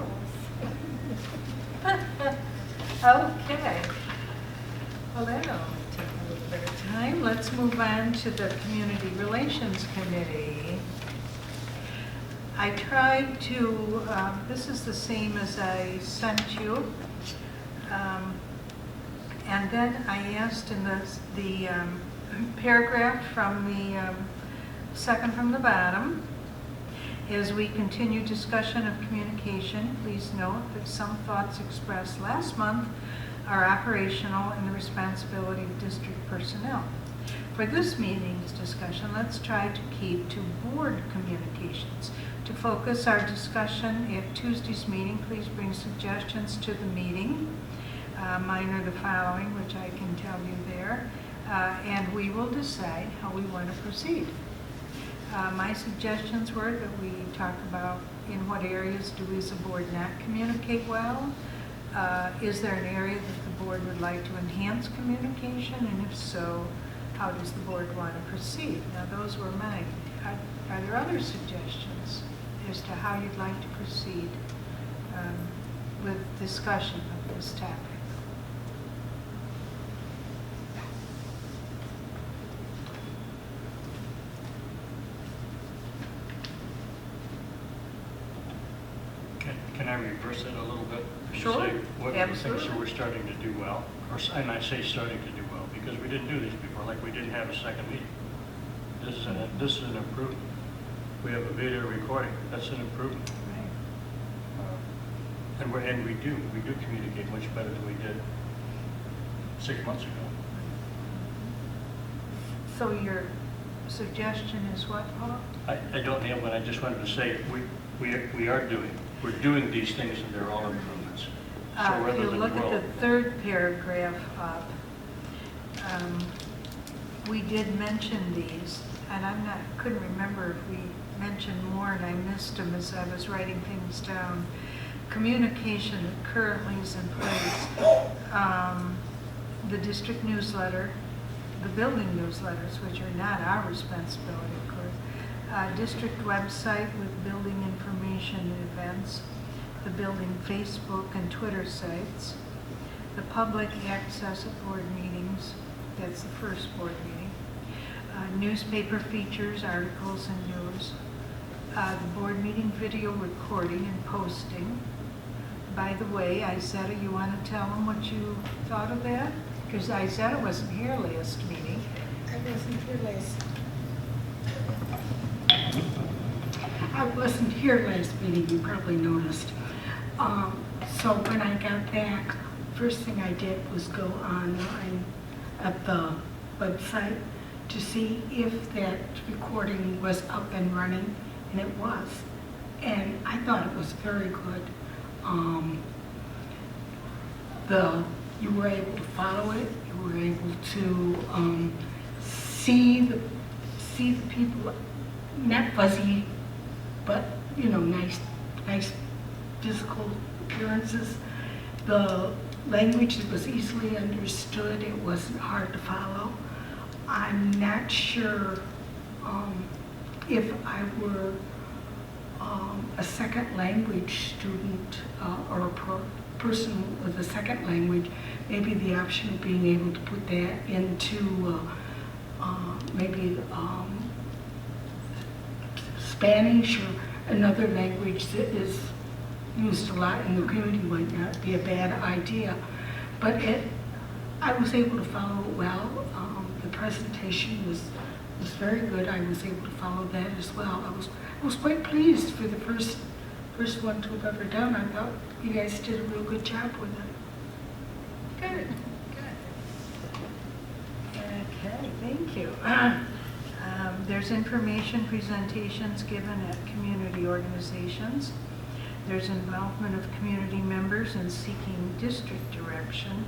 Okay. Well, that'll only take a little bit of time. Let's move on to the Community Relations Committee. I tried to, this is the same as I sent you. And then I asked in the paragraph from the second from the bottom, as we continue discussion of communication, please note that some thoughts expressed last month are operational and the responsibility of district personnel. For this meeting's discussion, let's try to keep to board communications. To focus our discussion at Tuesday's meeting, please bring suggestions to the meeting. Mine are the following, which I can tell you there, and we will decide how we want to proceed. My suggestions were that we talk about in what areas do we as a board not communicate well? Is there an area that the board would like to enhance communication? And if so, how does the board want to proceed? Now, those were mine. Are there other suggestions as to how you'd like to proceed with discussion of this topic? Can I reverse it a little bit? And Sure, say what are the things absolutely. that we're starting to do well? And I say starting to do well, because we didn't do these before, like we didn't have a second meeting. This is an improvement. We have a video recording, that's an improvement. And we do communicate much better than we did 6 months ago. So your suggestion is what, Paul? I don't have one, I just wanted to say, we're doing these things and they're all improvements. So If rather you than look at dwell- the third paragraph up, we did mention these, and couldn't remember if we mentioned more and I missed them as I was writing things down. Communication that currently is in place, the district newsletter, the building newsletters, which are not our responsibility, of course, district website with building information and events, the building Facebook and Twitter sites, the public access of board meetings, that's the first board meeting, newspaper features, articles, and news, the board meeting video recording and posting. By the way, Izetta, you want to tell them what you thought of that? Because Izetta wasn't here last meeting. I wasn't here last meeting, you probably noticed. So when I got back, first thing I did was go online at the website to see if that recording was up and running, and it was. And I thought it was very good. You were able to follow it, you were able to see the people, not fuzzy, but nice physical appearances. The language was easily understood, it wasn't hard to follow. I'm not sure if I were a second language student or a person with a second language, maybe the option of being able to put that into maybe Spanish or another language that is used a lot in the community might not be a bad idea. But I was able to follow it well. The presentation was very good. I was able to follow that as well. I was quite pleased for the first one to have ever done. I thought you guys did a real good job with it. Good, good. Okay, thank you. There's information presentations given at community organizations. There's involvement of community members in seeking district direction.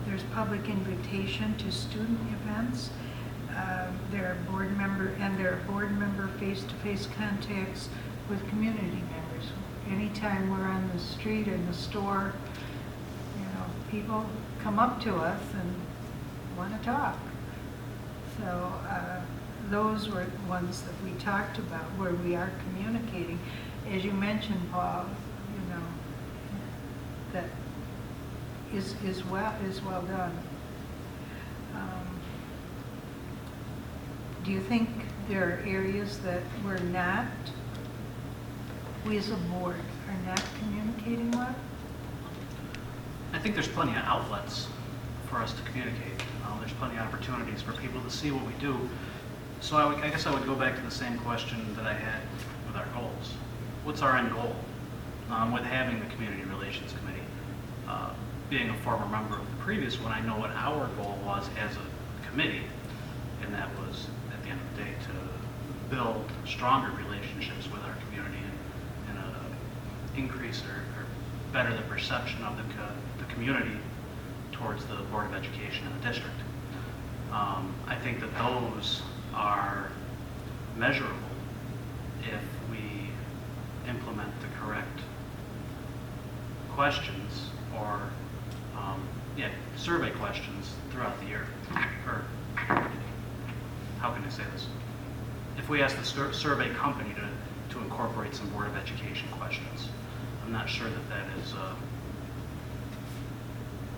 There's public invitation to student events. There are board member face-to-face contacts with community members. Anytime we're on the street, in the store, people come up to us and want to talk. So those were the ones that we talked about where we are communicating. As you mentioned, Paul, that is well done. Do you think there are areas that we as a board are not communicating well? I think there's plenty of outlets for us to communicate. There's plenty of opportunities for people to see what we do. So I guess I would go back to the same question that I had with our goals. What's our end goal with having the Community Relations Committee? Being a former member of the previous one, I know what our goal was as a committee, and that was, at the end of the day, to build stronger relationships with our community and increase or better the perception of the community towards the Board of Education and the district. I think that those are measurable if we implement the correct questions or survey questions throughout the year. Or how can I say this? If we ask the survey company to incorporate some Board of Education questions, I'm not sure that is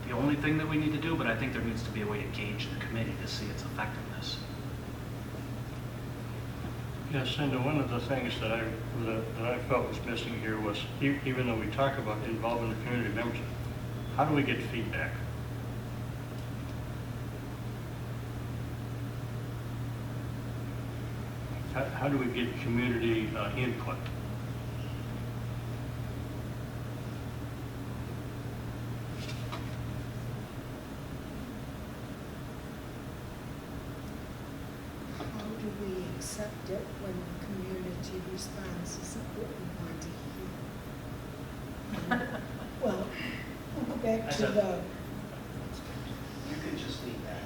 the only thing that we need to do, but I think there needs to be a way to gauge the committee to see its effectiveness. Yes, and one of the things that I felt was missing here was, even though we talk about involving the community members, how do we get feedback? How do we get community input? we accept it when the community response isn't what we want to hear? Well, we'll go back to the, You could just leave that.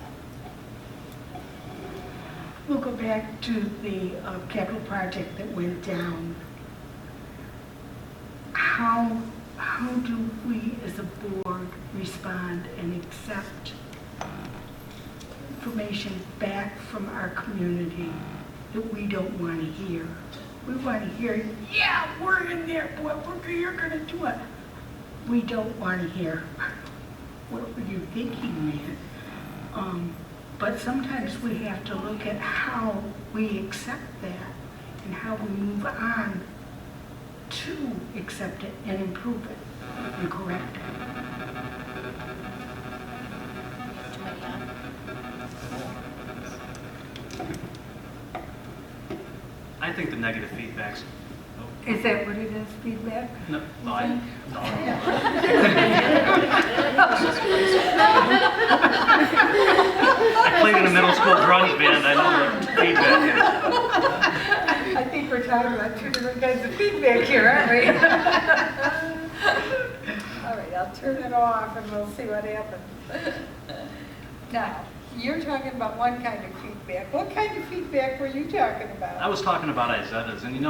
we'll go back to the capital project that went down. How do we as a board respond and accept information back from our community that we don't want to hear? We want to hear, yeah, we're in there, boy, you're going to do it. We don't want to hear, what were you thinking, man? But sometimes we have to look at how we accept that and how we move on to accept it and improve it and correct it. I think the negative feedbacks. Is that what it is, feedback? No, I played in a middle school grunge band. I know what feedback is. I think we're talking about two different kinds of feedback here, aren't we? All right, I'll turn it off and we'll see what happens. Now, you're talking about one kind of feedback. What kind of feedback were you talking about? I was talking about Izetta's, and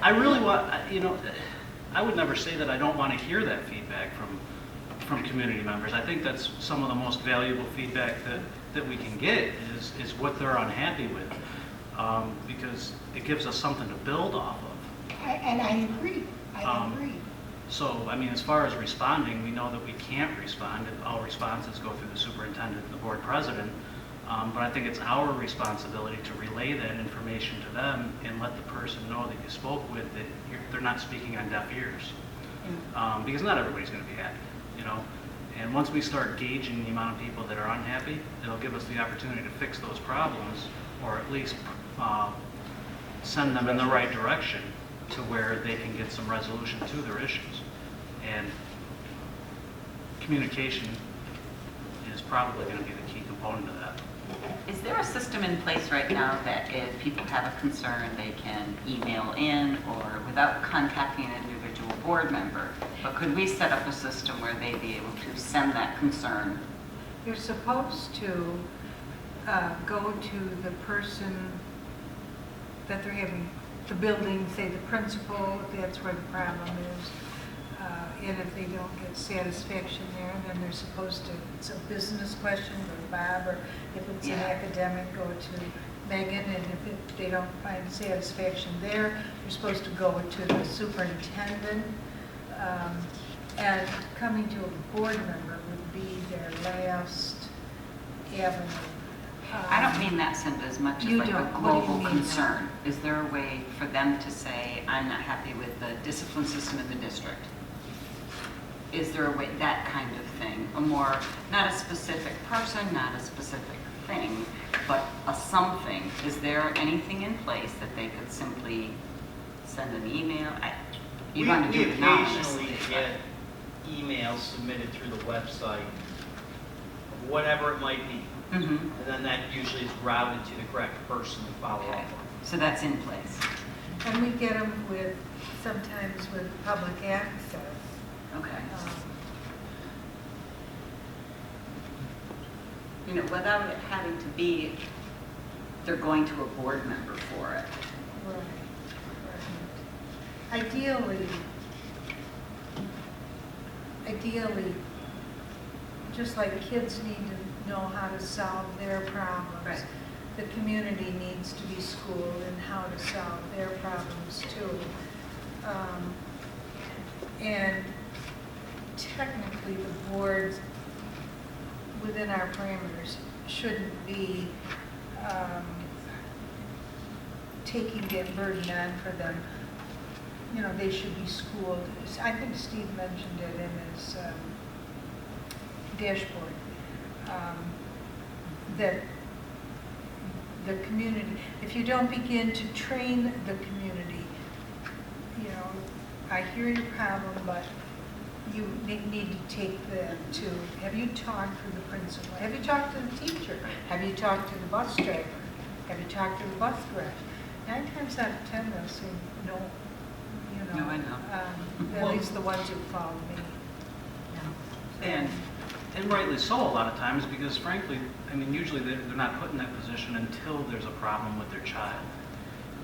I really want, I would never say that I don't want to hear that feedback from community members. I think that's some of the most valuable feedback that we can get is what they're unhappy with, because it gives us something to build off of. And I agree. I agree. So, I mean, as far as responding, we know that we can't respond. All responses go through the superintendent and the board president. But I think it's our responsibility to relay that information to them and let the person know that you spoke with that they're not speaking on deaf ears. Because not everybody's going to be happy, And once we start gauging the amount of people that are unhappy, it'll give us the opportunity to fix those problems or at least send them in the right direction to where they can get some resolution to their issues. And communication is probably going to be the key component of that. Is there a system in place right now that if people have a concern, they can email in or without contacting an individual board member? But could we set up a system where they'd be able to send that concern? You're supposed to go to the person that they're having the building, say the principal, if that's where the problem is. And if they don't get satisfaction there, then they're supposed to, it's a business question, go to Bob, or if it's an academic, go to Megan, and if they don't find satisfaction there, you're supposed to go to the superintendent. And coming to a board member would be their last avenue. I don't mean that, Cindy, as much as You like a don't. What do you global mean? concern. Is there a way for them to say, I'm not happy with the discipline system in the district? Is there a way, that kind of thing? A more, not a specific person, not a specific thing, but a something. Is there anything in place that they could simply send an email? You want to do it We anonymously. occasionally get emails submitted through the website, of whatever it might be. Mhm. And then that usually is routed to the correct person to follow up Okay. on. So that's in place. And we get them with, sometimes with public access. Okay. Um, Without it having to be, they're going to a board member for it. Right. Ideally, just like kids need to know how to solve their problems, Right. the community needs to be schooled in how to solve their problems too. And technically, the boards within our parameters shouldn't be taking that burden on for them. They should be schooled. I think Steve mentioned it in his dashboard, that the community, if you don't begin to train the community, I hear your problem, but you need to take them to, have you talked to the principal? Have you talked to the teacher? Have you talked to the bus driver? Have you talked to the bus garage? 9 times out of 10, they'll say no, you know. No, I know. At Well- least the ones who followed me. And rightly so a lot of times, because frankly, I mean, usually they're not put in that position until there's a problem with their child.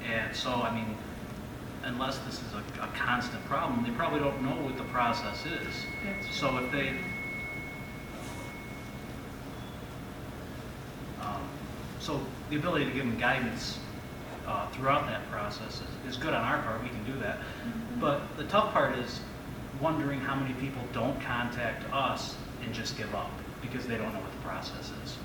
And so, I mean, unless this is a constant problem, they probably don't know what the process is. That's So if they, so the ability to give them guidance throughout that process is good on our part, we can do that. But the tough part is wondering how many people don't contact us and just give up because they don't know what the process is.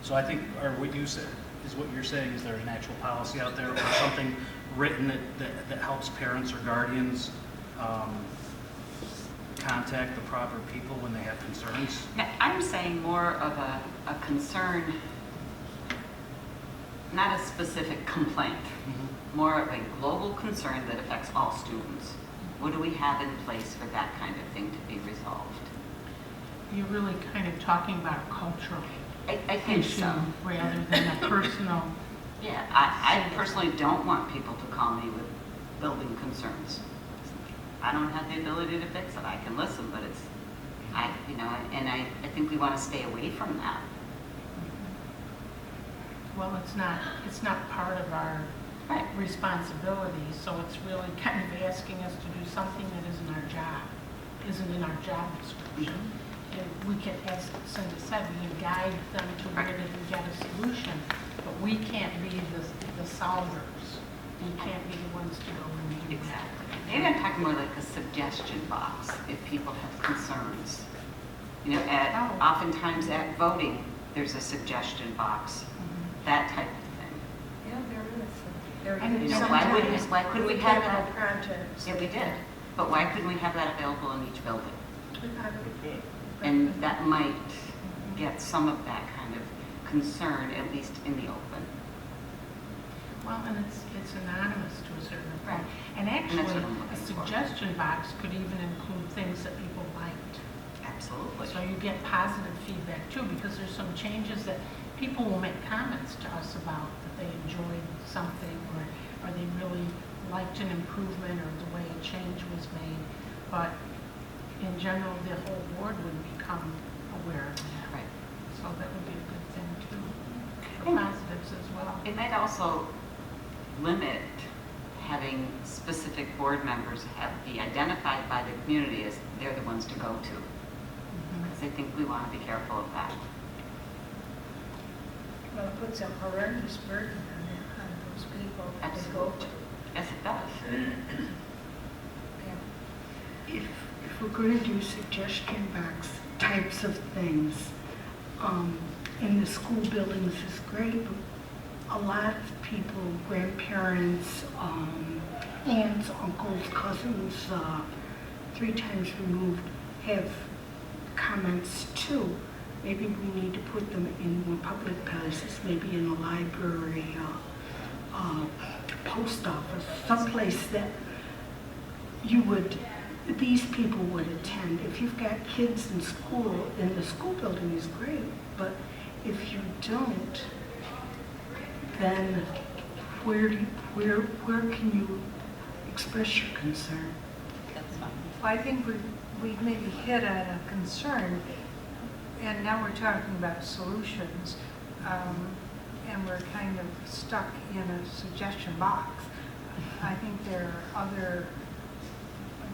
So I think, or what you said, is what you're saying, is there an actual policy out there or something written that helps parents or guardians contact the proper people when they have concerns? I'm saying more of a concern, not a specific complaint, more of a global concern that affects all students. What do we have in place for that kind of thing to be resolved? You're really kind of talking about a cultural I think issue so. rather than a personal. Yeah, I personally don't want people to call me with building concerns. I don't have the ability to fix it. I can listen, but it's, you know, and I think we want to stay away from that. Well, it's not part of our Right. responsibility, so it's really kind of asking us to do something that isn't our job, isn't in our job description. And we can, as Cindy said, we can guide them to where they can get a solution, but we can't be the solvers. We can't be the ones to go and do that. Exactly. Maybe I'm talking more like a suggestion box if people have concerns. You know, oftentimes at voting, there's a suggestion box, that type of thing. Yeah, there is. There And is. You know, why couldn't we have that? Projects. Yeah, we did. But why couldn't we have that available in each building? We could. And that might get some of that kind of concern, at least in the open. Well, and it's anonymous to a certain point. Right. And that's actually, what I'm a looking for. suggestion box could even include things that people liked. Absolutely. So you get positive feedback too, because there's some changes that people will make comments to us about, that they enjoyed something or they really liked an improvement or the way a change was made. But in general, the whole board would become aware of that. Right. So that would be a good thing too, for And positives as well. it might also limit having specific board members be identified by the community as they're the ones to go to. Because I think we want to be careful of that. Well, it puts a horrendous burden on those people to go to. Yes, it does. If we're going to do suggestion box types of things, in the school buildings is great, but a lot of people, grandparents, aunts, uncles, cousins, 3 times removed, have comments too. Maybe we need to put them in more public places, maybe in a library, post office, someplace that these people would attend. If you've got kids in school, and the school building is great, but if you don't, then where can you express your concern? That's fine. Well, I think we've maybe hit on a concern, and now we're talking about solutions, and we're kind of stuck in a suggestion box. I think there are other,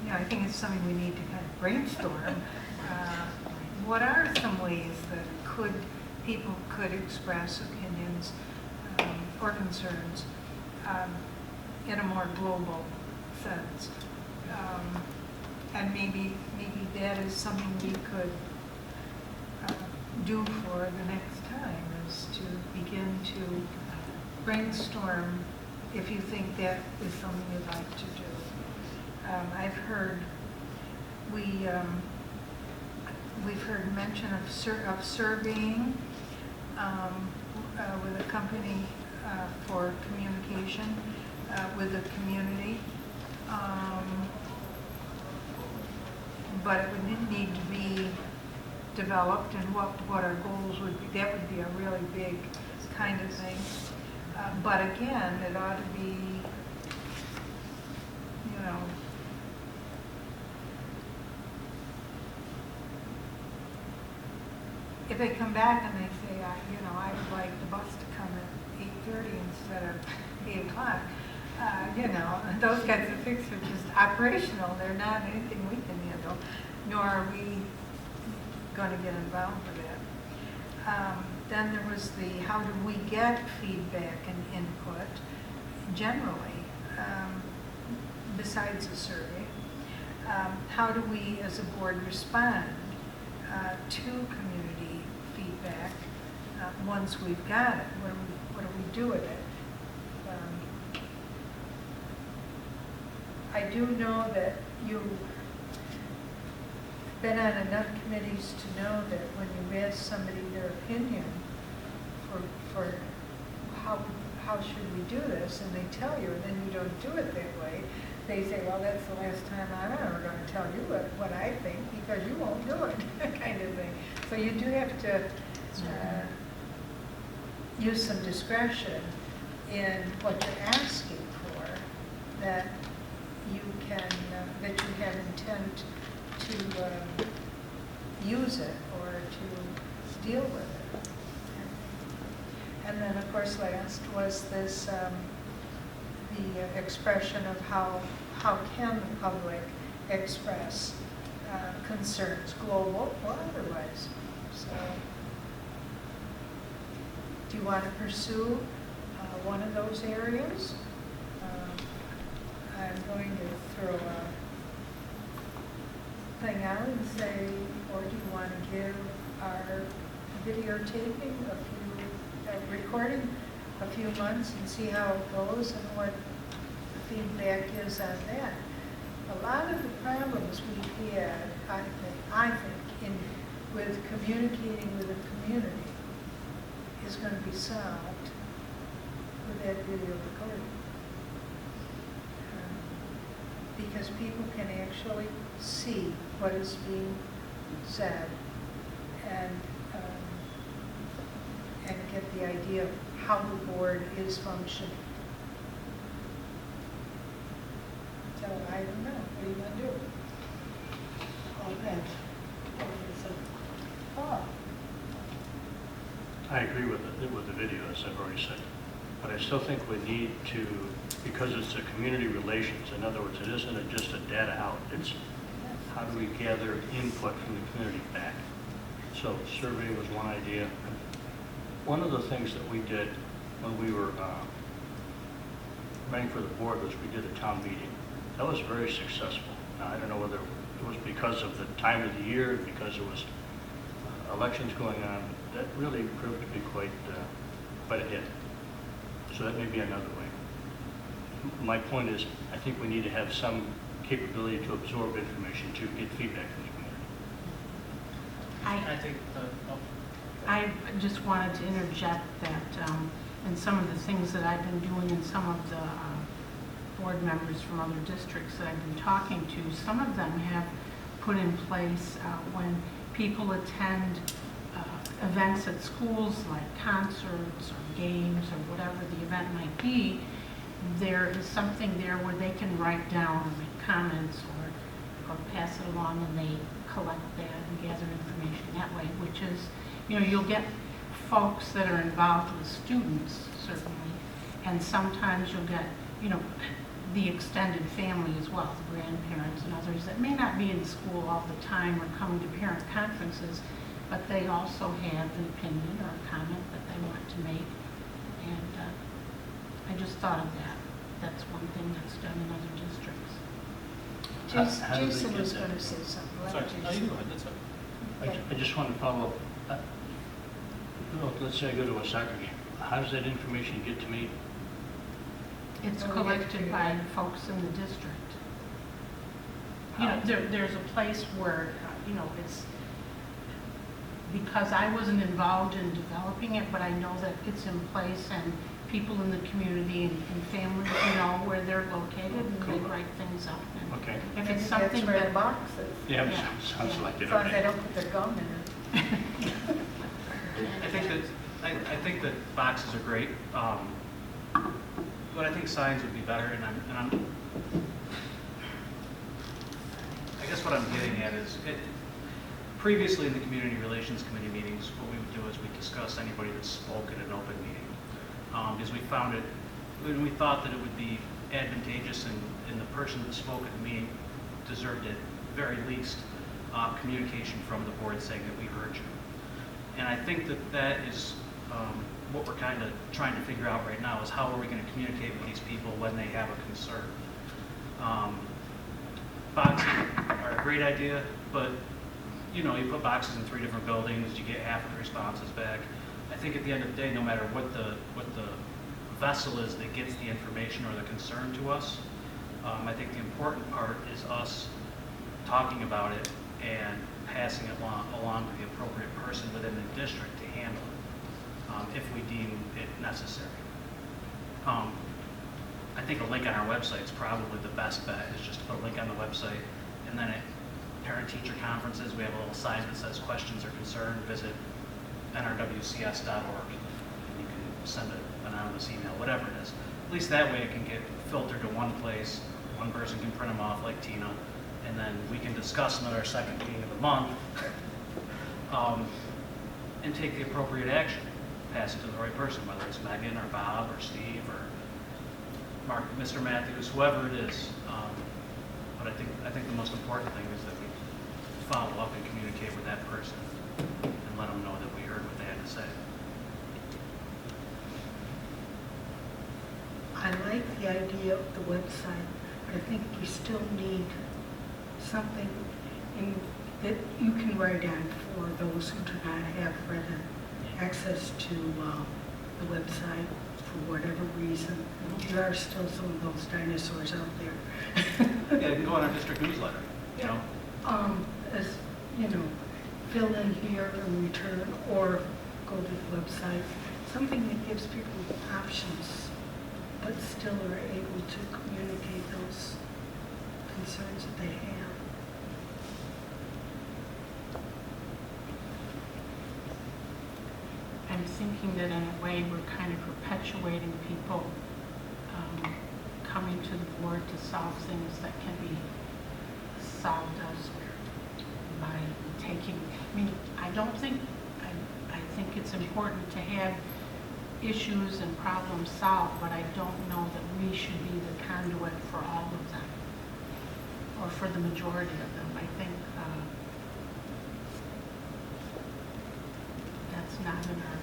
I think it's something we need to kind of brainstorm. What are some ways that people could express opinions or concerns in a more global sense? And maybe that is something we could do for the next time, is to begin to brainstorm if you think that is something you'd like to do. I've heard, we've heard mention of surveying with a company for communication with the community. But it would need to be developed, and what our goals would be. That would be a really big kind of thing. But again, it ought to be, you know, if they come back and they say, you know, I would like the bus to come at 8:30 instead of 8 o'clock, you know, those kinds of things are just operational. They're not anything we can handle, nor are we going to get involved with it. Then there was the how do we get feedback and input generally, besides the survey. How do we as a board respond to community feedback once we've got it? What do we do with it? I do know that you've been on enough committees to know that when you ask somebody their opinion for how should we do this, and they tell you, and then you don't do it that way, they say, well, that's the last time I'm ever going to tell you what I think because you won't do it, kind of thing. So you do have to use some discretion in what you're asking for, that you can, that you have intent to use it or to deal with it. And then, of course, last was this, the expression of how can the public express concerns, global or otherwise. So, do you want to pursue one of those areas? I'm going to throw a thing out and say, or do you want to give our videotaping recording a few months and see how it goes and what the feedback is on that? A lot of the problems we've had, I think, with communicating with the community is going to be solved with that video recording. Because people can actually see what is being said and get the idea of how the board is functioning. So I don't know, what are you going to do? All that. Oh. I agree with the video, as I've already said. But I still think we need to, because it's a community relations, in other words, it isn't just a data out, it's how do we gather input from the community back. So survey was one idea. One of the things that we did when we were running for the board was we did a town meeting. That was very successful. Now, I don't know whether it was because of the time of the year, because it was elections going on. That really proved to be quite a hit. So that may be another way. My point is, I think we need to have some capability to absorb information, to get feedback from the community. I think, I just wanted to interject that in some of the things that I've been doing and some of the board members from other districts that I've been talking to, some of them have put in place when people attend events at schools like concerts or games or whatever the event might be, there is something there where they can write down or make comments or pass it along, and they collect that and gather information that way, which is, you know, you'll get folks that are involved with students, certainly, and sometimes you'll get, you know, the extended family as well, the grandparents and others that may not be in school all the time or coming to parent conferences, but they also have an opinion or a comment that they want to make. And I just thought of that. That's one thing that's done in other districts. How do they Jason get was that? going to say something. Let Sorry, Jason. no, you go ahead, that's fine. I just want to follow up. Let's say I go to a soccer game. How does that information get to me? It's Oh, collected yeah. by folks in the district. You know, there's a place where, you know, it's, because I wasn't involved in developing it, but I know that it's in place and people in the community and families, you know, where they're located and they Cool. write things up. And Okay. if it's That's something where the that, box is. Yeah, Yeah. sounds like it. As long as they Okay. don't put their gum in it. I think that, I think think that boxes are great, but I think signs would be better, and I guess what I'm getting at is, previously in the Community Relations Committee meetings, what we would do is we discuss anybody that spoke at an open meeting. Because we found it, when we thought that it would be advantageous and the person that spoke at the meeting deserved it, very least, communication from the board saying that we heard you. And I think that that is what we're kind of trying to figure out right now, is how are we going to communicate with these people when they have a concern. Boxes are a great idea, but you know, you put boxes in 3 different buildings, you get half of the responses back. I think at the end of the day, no matter what the vessel is that gets the information or the concern to us, I think the important part is us talking about it and passing it along to the appropriate person within the district to handle it, if we deem it necessary. I think a link on our website is probably the best bet, is just to put a link on the website, and then at parent-teacher conferences, we have a little sign that says questions or concern, visit nrwcs.org. You can send an anonymous email, whatever it is. At least that way it can get filtered to one place, one person can print them off like Tina, and then we can discuss them at our second meeting of the month, and take the appropriate action. Pass it to the right person, whether it's Megan or Bob or Steve or Mark, Mr. Matthews, whoever it is. But I think the most important thing is that we follow up and communicate with that person and let them know that we heard what they had to say. I like the idea of the website, but I think we still need something that you can write on for those who do not have access to the website for whatever reason. There are still some of those dinosaurs out there. Yeah, you can go on our district newsletter, you know. As you know, fill in here and return, or go to the website. Something that gives people options, but still are able to communicate those concerns that they have. I'm thinking that in a way we're kind of perpetuating people coming to the board to solve things that can be solved elsewhere by taking, I think it's important to have issues and problems solved, but I don't know that we should be the conduit for all of them, or for the majority of them. I think that's not in our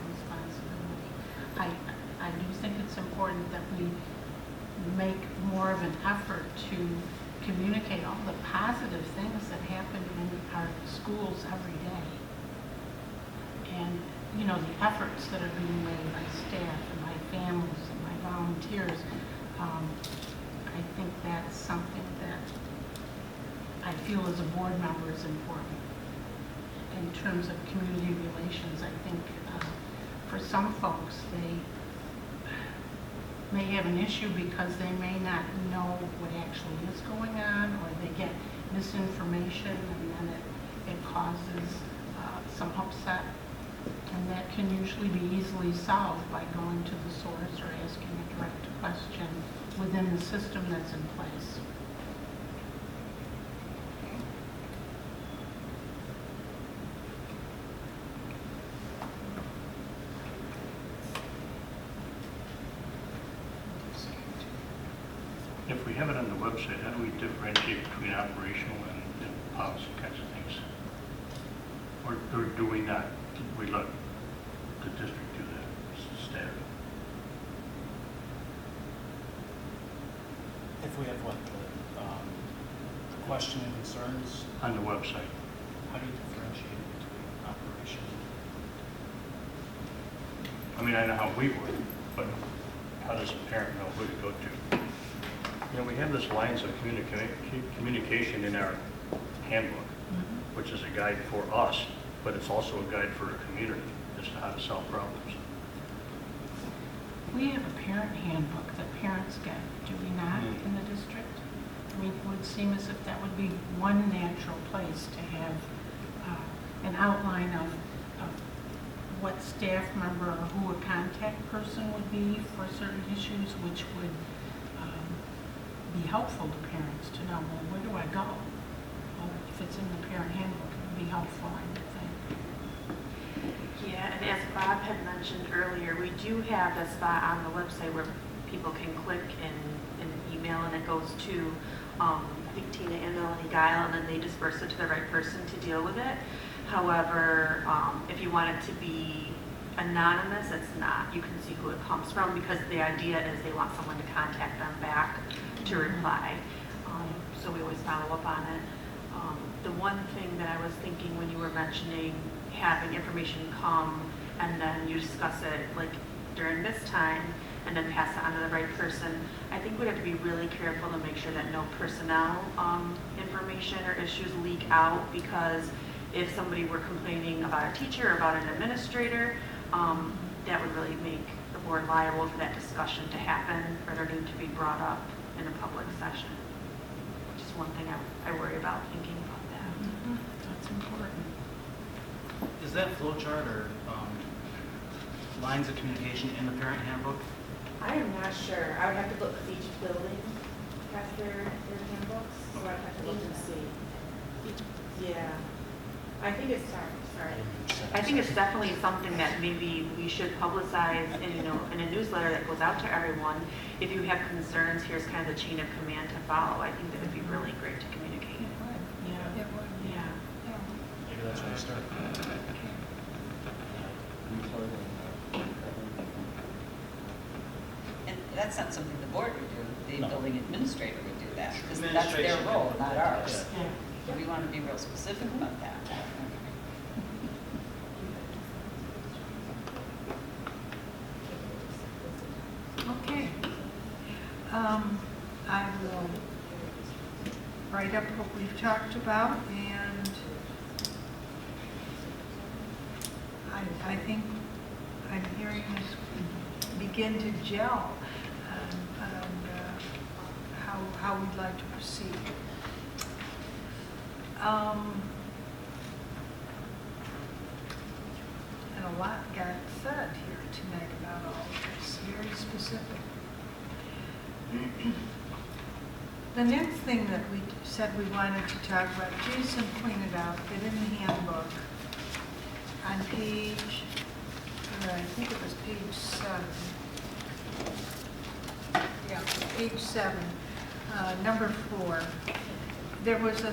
responsibility. I do think it's important that we make more of an effort to communicate all the positive things that happen in our schools every day. And, you know, the efforts that are being made by staff and by families and by volunteers, I think that's something that I feel as a board member is important. In terms of community relations, I think for some folks, they may have an issue because they may not know what actually is going on, or they get misinformation, and then it causes some upset. And that can usually be easily solved by going to the source or asking a direct question within the system that's in place. If we have it on the website, how do we differentiate between operational and policy kinds of things? Or do we not? We let the district do that, staff? If we have what, the question and concerns, On the website. how do you differentiate between operation? I mean, I know how we would, but how does a parent know who to go to? You know, we have this lines of communication in our handbook, which is a guide for us, but it's also a guide for the community as to how to solve problems. We have a parent handbook that parents get, do we not, in the district? I mean, it would seem as if that would be one natural place to have an outline of what staff member or who a contact person would be for certain issues, which would be helpful to parents to know, well, where do I go? Well, if it's in the parent handbook, it would be helpful, I would think. Yeah, and as Bob had mentioned earlier, we do have a spot on the website where people can click and email, and it goes to, I think Tina and Melanie Guile, and then they disperse it to the right person to deal with it. However, if you want it to be anonymous, it's not. You can see who it comes from, because the idea is they want someone to contact them back to reply. So we always follow up on it. The one thing that I was thinking when you were mentioning having information come and then you discuss it like during this time and then pass it on to the right person, I think we have to be really careful to make sure that no personnel information or issues leak out, because if somebody were complaining about a teacher or about an administrator, that would really make the board liable for that discussion to happen or their name to be brought up in a public session. Just one thing I worry about thinking about that. That's important. Is that flow chart or lines of communication in the parent handbook? I am not sure. I would have to look, because each building has their handbooks, so I'd have to look and see. Yeah. I think it's, sorry. I think it's definitely something that maybe we should publicize in a newsletter that goes out to everyone. If you have concerns, here's kind of the chain of command to follow. I think that would be really great to communicate. Yeah. It would. Yeah. Maybe that's where we start. And that's not something the board would do, the No. building administrator would do that, because that's Administration their role, can- not ours. Yeah. So we want to be real specific about that. Okay. I will write up what we've talked about, and I think I'm hearing this begin to gel on how we'd like to proceed. And a lot got said here tonight about all of this, very specific. The next thing that we said we wanted to talk about, Jason pointed out that in the handbook, on page, I think it was page 7. Yeah, page 7, number 4. There was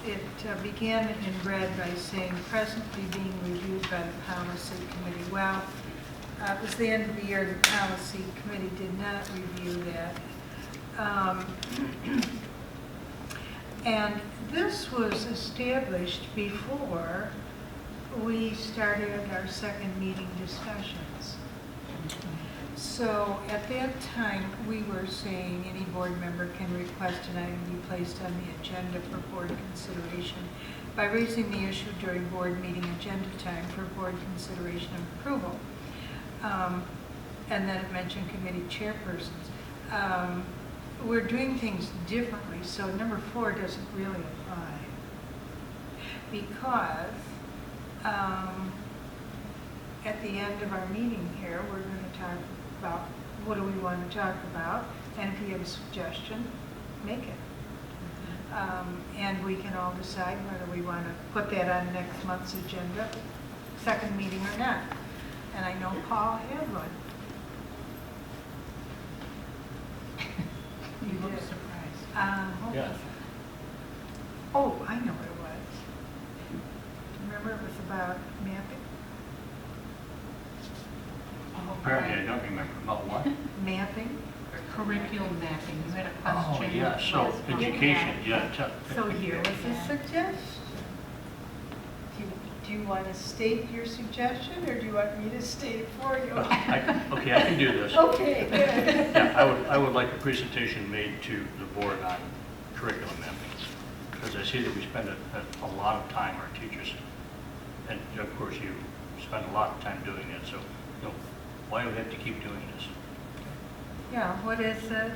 it began in red by saying presently being reviewed by the policy committee. Well, it was the end of the year, the policy committee did not review that. And this was established before we started our second meeting discussions. So at that time, we were saying any board member can request an item be placed on the agenda for board consideration by raising the issue during board meeting agenda time for board consideration and approval. And then it mentioned committee chairpersons. We're doing things differently, so number 4 doesn't really apply. Because at the end of our meeting here, we're going to talk about what do we want to talk about, and if you have a suggestion, make it. And we can all decide whether we want to put that on next month's agenda, second meeting or not. And I know Paul had one. You look did. surprised. What Yeah. was it? Oh, I know what it was. Remember, it was about mapping? Apparently, I don't remember. About what? Mapping? Curriculum mapping, you had a Oh, question. yeah, so education, yeah. So here was a suggestion. Do you want to state your suggestion, or do you want me to state it for you? Okay, I can do this. Okay, good. Yeah, I would like a presentation made to the board on curriculum mapping, because I see that we spend a lot of time, our teachers, and of course you spend a lot of time doing it, so why do we have to keep doing this? Yeah, what is it?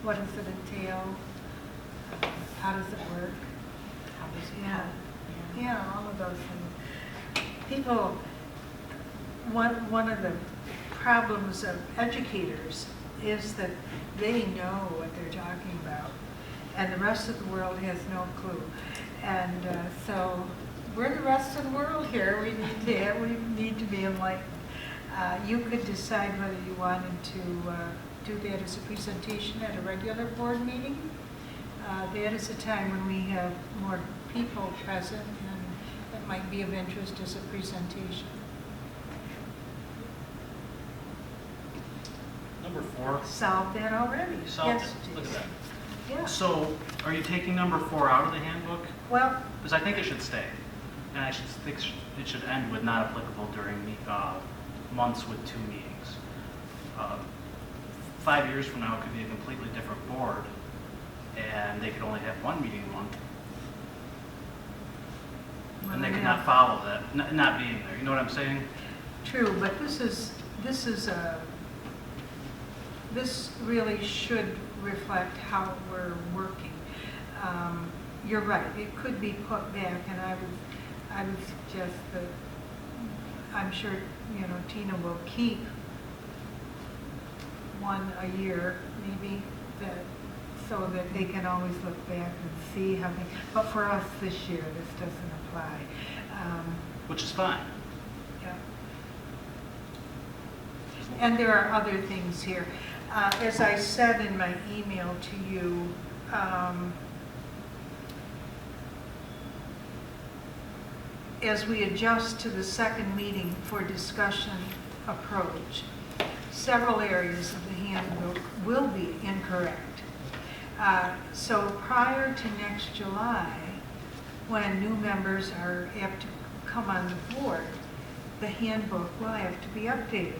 What does it entail? How does it work? How does it Yeah. help? Yeah, all of those things. People one of the problems of educators is that they know what they're talking about, and the rest of the world has no clue. And so we're the rest of the world here. We need to be enlightened. You could decide whether you wanted to do that as a presentation at a regular board meeting. That is a time when we have more people present, and that might be of interest as a presentation. Number 4. Solved that already. Solved Yes, it. Look at Jason. that. Yeah. So, are you taking number 4 out of the handbook? Well, Because I think it should stay. And I think it should end with not applicable during months with 2 meetings. 5 years from now, it could be a completely different board, and they could only have 1 meeting a month. And they could not follow that, not being there. You know what I'm saying? true, but this really should reflect how we're working. You're right, it could be put back, and I would suggest that, I'm sure, Tina will keep one a year, maybe, so that they can always look back and see how they, but for us this year, this doesn't apply. Which is fine. Yeah. And there are other things here. As I said in my email to you, as we adjust to the second meeting for discussion approach, several areas of the handbook will be incorrect. So prior to next July, when new members are apt to come on the board, the handbook will have to be updated.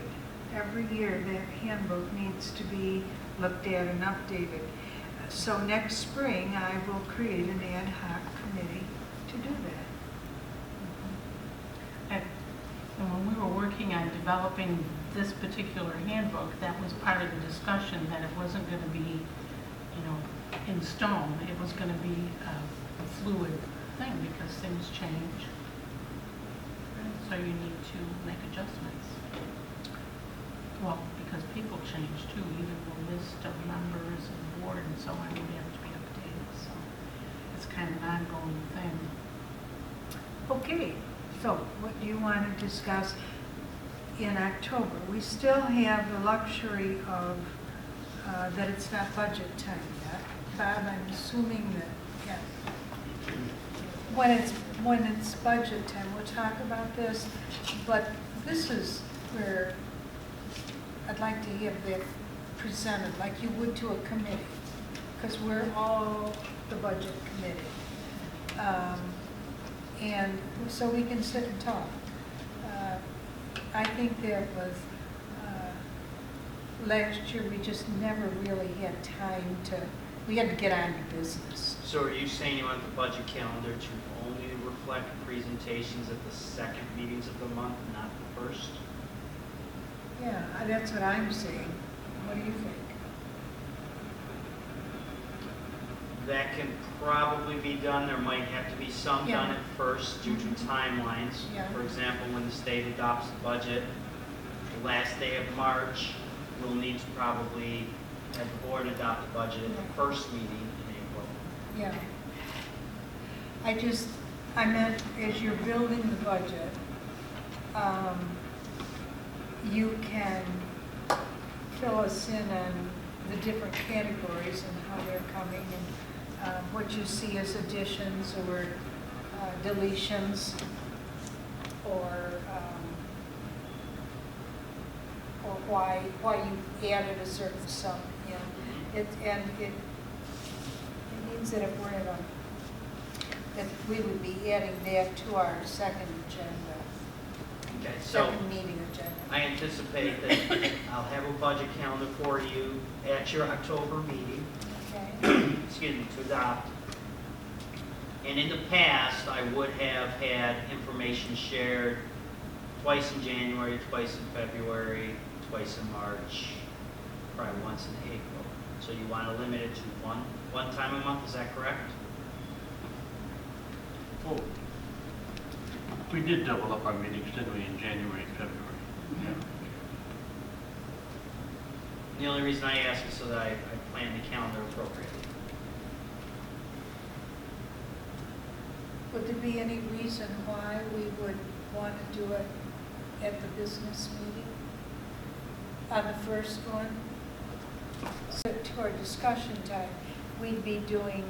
Every year, that handbook needs to be looked at and updated. So next spring, I will create an ad hoc committee to do that. And when we were working on developing this particular handbook, that was part of the discussion, that it wasn't going to be, in stone. It was going to be a fluid thing because things change. So you need to make adjustments. Well, because people change too, even the list of members and board and so on would have to be updated. So it's kind of an ongoing thing. Okay, so what do you want to discuss in October? We still have the luxury of that it's not budget time yet. Bob, I'm assuming that, yes. When it's budget time, we'll talk about this, but this is where I'd like to have that presented like you would to a committee, because we're all the budget committee. And so we can sit and talk. I think that was, last year we just never really had time we had to get on to business. So are you saying you want the budget calendar to only reflect presentations at the second meetings of the month, not the first? Yeah, that's what I'm saying. What do you think? That can probably be done. There might have to be some Yeah. done at first due to timelines. Yeah. For example, when the state adopts the budget, the last day of March, we'll need to probably have the board adopt the budget at the first meeting in April. Yeah. I meant as you're building the budget, you can fill us in on the different categories and how they're coming and what you see as additions or deletions or why you added a certain sum in. It means that if we're that we would be adding that to our second agenda, Okay, so second meeting agenda. I anticipate that I'll have a budget calendar for you at your October meeting, Okay. excuse me, to adopt. And in the past, I would have had information shared twice in January, twice in February, twice in March, probably once in April. So you want to limit it to one time a month, is that correct? Well, we did double up our meetings, didn't we, in January and February? The only reason I ask is so that I plan the calendar appropriately. Would there be any reason why we would want to do it at the business meeting? On the first one? So to our discussion time, we'd be doing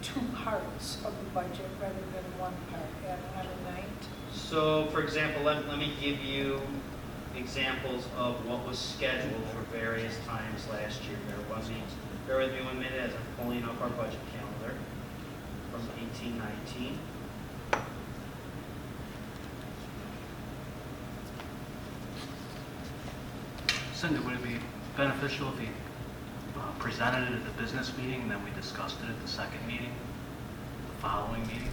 2 parts of the budget rather than 1 part on a night. So, for example, let me give you examples of what was scheduled for various times last year. Bear with me 1 minute as I'm pulling up our budget calendar from 18-19. Cindy, would it be beneficial if you presented it at the business meeting and then we discussed it at the second meeting, the following meeting?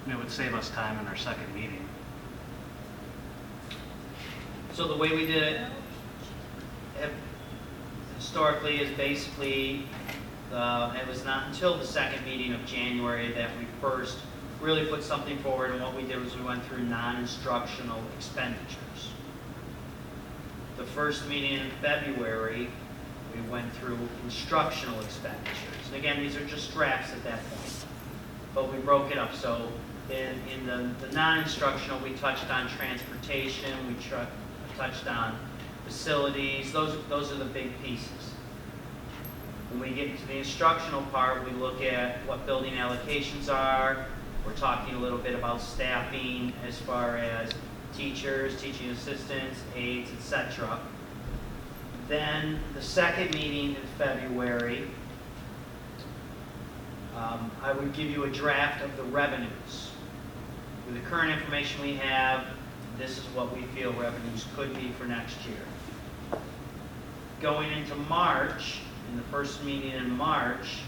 It would save us time in our second meeting. So the way we did it historically is basically, it was not until the second meeting of January that we first really put something forward, and what we did was we went through non-instructional expenditures. The first meeting in February, we went through instructional expenditures. And again, these are just drafts at that point, but we broke it up. So in the non-instructional, we touched on transportation, we touched on facilities. Those are the big pieces. When we get into the instructional part, we look at what building allocations are. We're talking a little bit about staffing as far as teachers, teaching assistants, aides, etc. Then the second meeting in February, I would give you a draft of the revenues. With the current information we have, this is what we feel revenues could be for next year. Going into March, in the first meeting in March,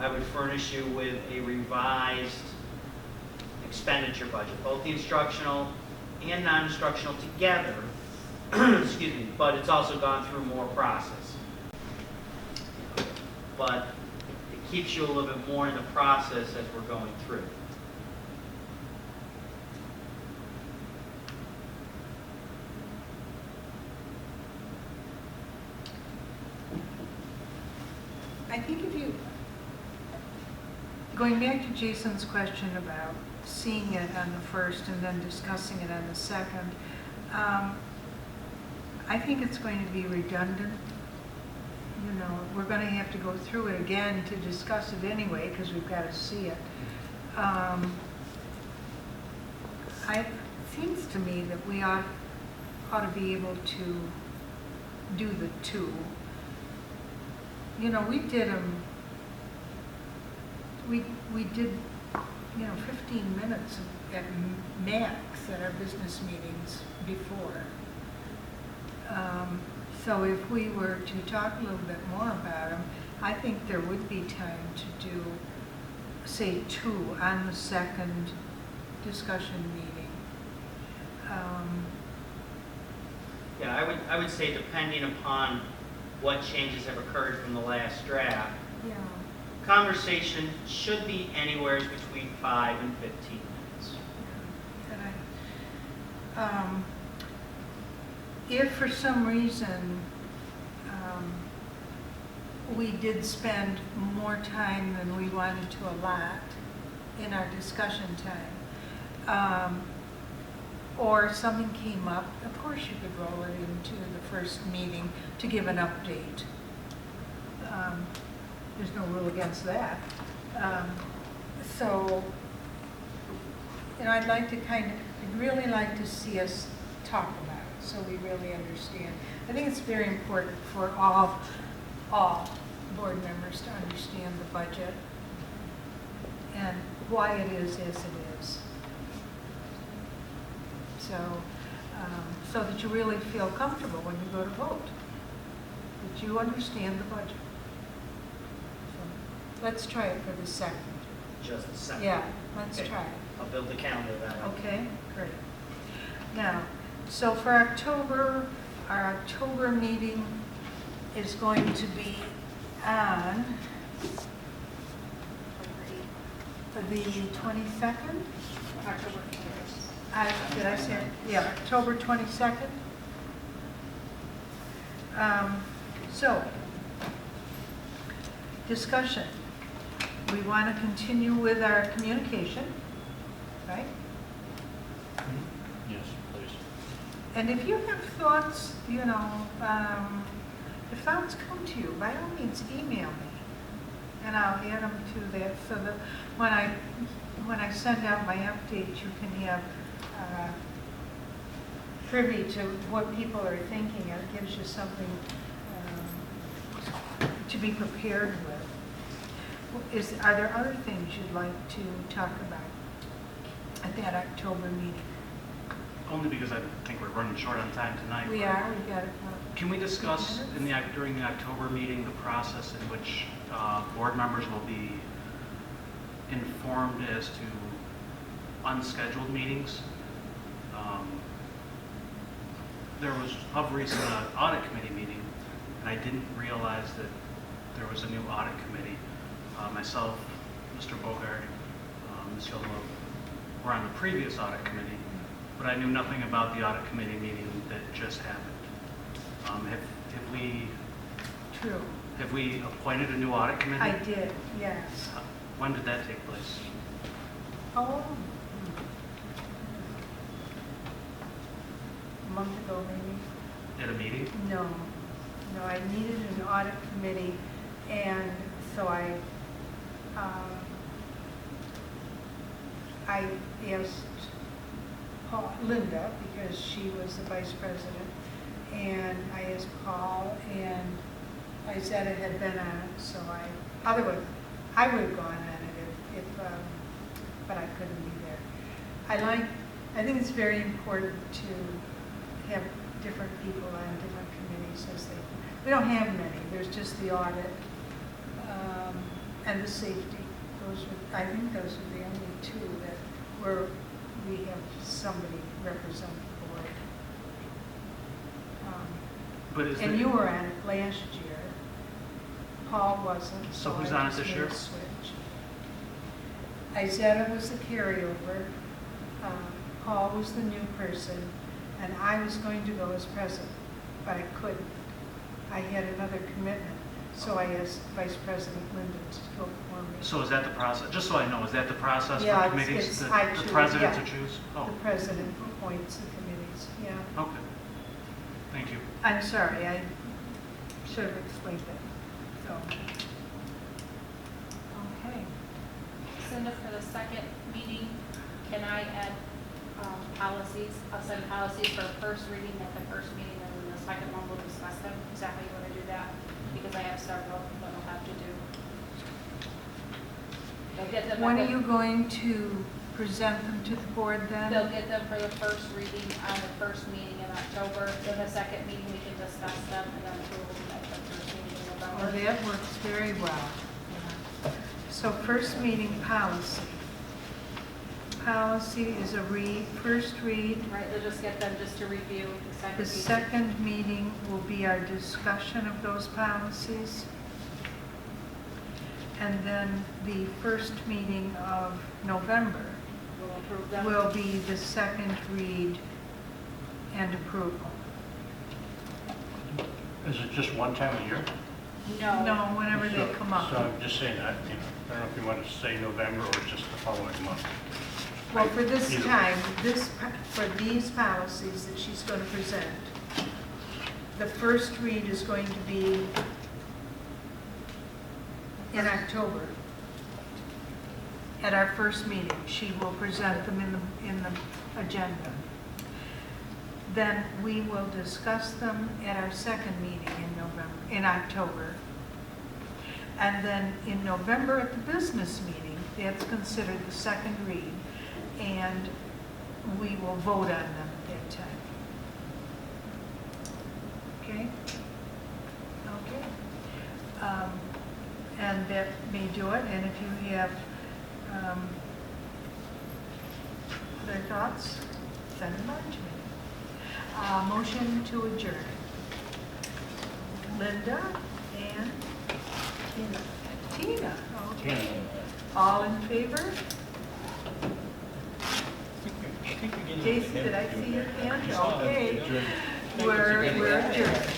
I would furnish you with a revised expenditure budget, both the instructional and non-instructional together, excuse me, but it's also gone through more process. But it keeps you a little bit more in the process as we're going through. I think if you, going back to Jason's question about seeing it on the first and then discussing it on the second, I think it's going to be redundant. You know, we're going to have to go through it again to discuss it anyway because we've got to see it. It seems to me that we ought to be able to do the 2. You know, we did them, we did, 15 minutes at max at our business meetings before. So if we were to talk a little bit more about them, I think there would be time to do, say, 2 on the second discussion meeting. Yeah, I would say depending upon what changes have occurred from the last draft, Yeah. conversation should be anywhere between 5 and 15 minutes. And if for some reason we did spend more time than we wanted to allot in our discussion time, or something came up, of course you could roll it into the first meeting to give an update. There's no rule against that. So, I'd really like to see us talk about it so we really understand. I think it's very important for all board members to understand the budget and why it is as it is. So that you really feel comfortable when you go to vote, that you understand the budget. So let's try it for the second. Just a second. Yeah, let's Okay. try it. I'll build the calendar that way. Okay, great. Now, so for October, our October meeting is going to be on the 22nd? October. Did I say, yeah, October 22nd? So, discussion. We want to continue with our communication, right? Yes, please. And if you have thoughts, you know, if thoughts come to you, by all means, email me. And I'll add them to that so that when I send out my update, you can have privy to what people are thinking. It gives you something to be prepared with. Are there other things you'd like to talk about at that October meeting? Only because I think we're running short on time tonight. We got it. Can we discuss during the October meeting the process in which board members will be informed as to unscheduled meetings? There was of recent an audit committee meeting, and I didn't realize that there was a new audit committee. Myself, Mr. Bogart, Ms. Hilda were on the previous audit committee, but I knew nothing about the audit committee meeting that just happened. True. Have we appointed a new audit committee? I did, yes. When did that take place? Oh. A month ago, maybe? At a meeting? No, I needed an audit committee, and so I asked Linda, because she was the vice president, and I asked Paul, and Izetta had been on it, so I would have gone on it if but I couldn't be there. I think it's very important to have different people on different committees we don't have many. There's just the audit and the safety. I think those are the only two where we have somebody represent the board. And you were on it last year. Paul wasn't. So who's on it this year? Switch. Izetta was the carryover. Paul was the new person, and I was going to go as president, but I couldn't. I had another commitment, so I asked Vice President Linda to go for me. So is that the process? Just so I know, is that the process Yeah, for committees? I The choose, president yeah. to choose? Oh, The president appoints the committees, yeah. okay. Thank you. I'm sorry, I should have explained that, so. Okay. Cinda, for the second meeting, can I add policies? I'll send policies for first reading at the first meeting, and then the second one we'll discuss them. Is that how you want to do that? Because I have several that I'll have to do. They'll get them. When are you going to present them to the board then? They'll get them for the first reading on the first meeting in October. Then the second meeting, we can discuss them and then approve them at the first meeting in November. Well, that works very well. So first meeting policy. Policy is a first read. Right, they'll just get them just to review the second The meeting. second meeting will be our discussion of those policies. And then the first meeting of November We'll approve them. will be the second read and approval. Is it just one time a year? No, whenever they So- come up. So I'm just saying that, I don't know if you want to say November or just the following month. Well, for this Either. time, for these policies that she's going to present, the first read is going to be in October. At our first meeting, she will present them in the agenda. Then we will discuss them at our second meeting in October. And then in November at the business meeting, that's considered the second read, and we will vote on them at that time. Okay? Okay. And that may do it, and if you have other thoughts, send them on to me. Motion to adjourn. Linda and Tina. Okay. All in favor? Jason, did I see your hand? Okay. We're adjourned.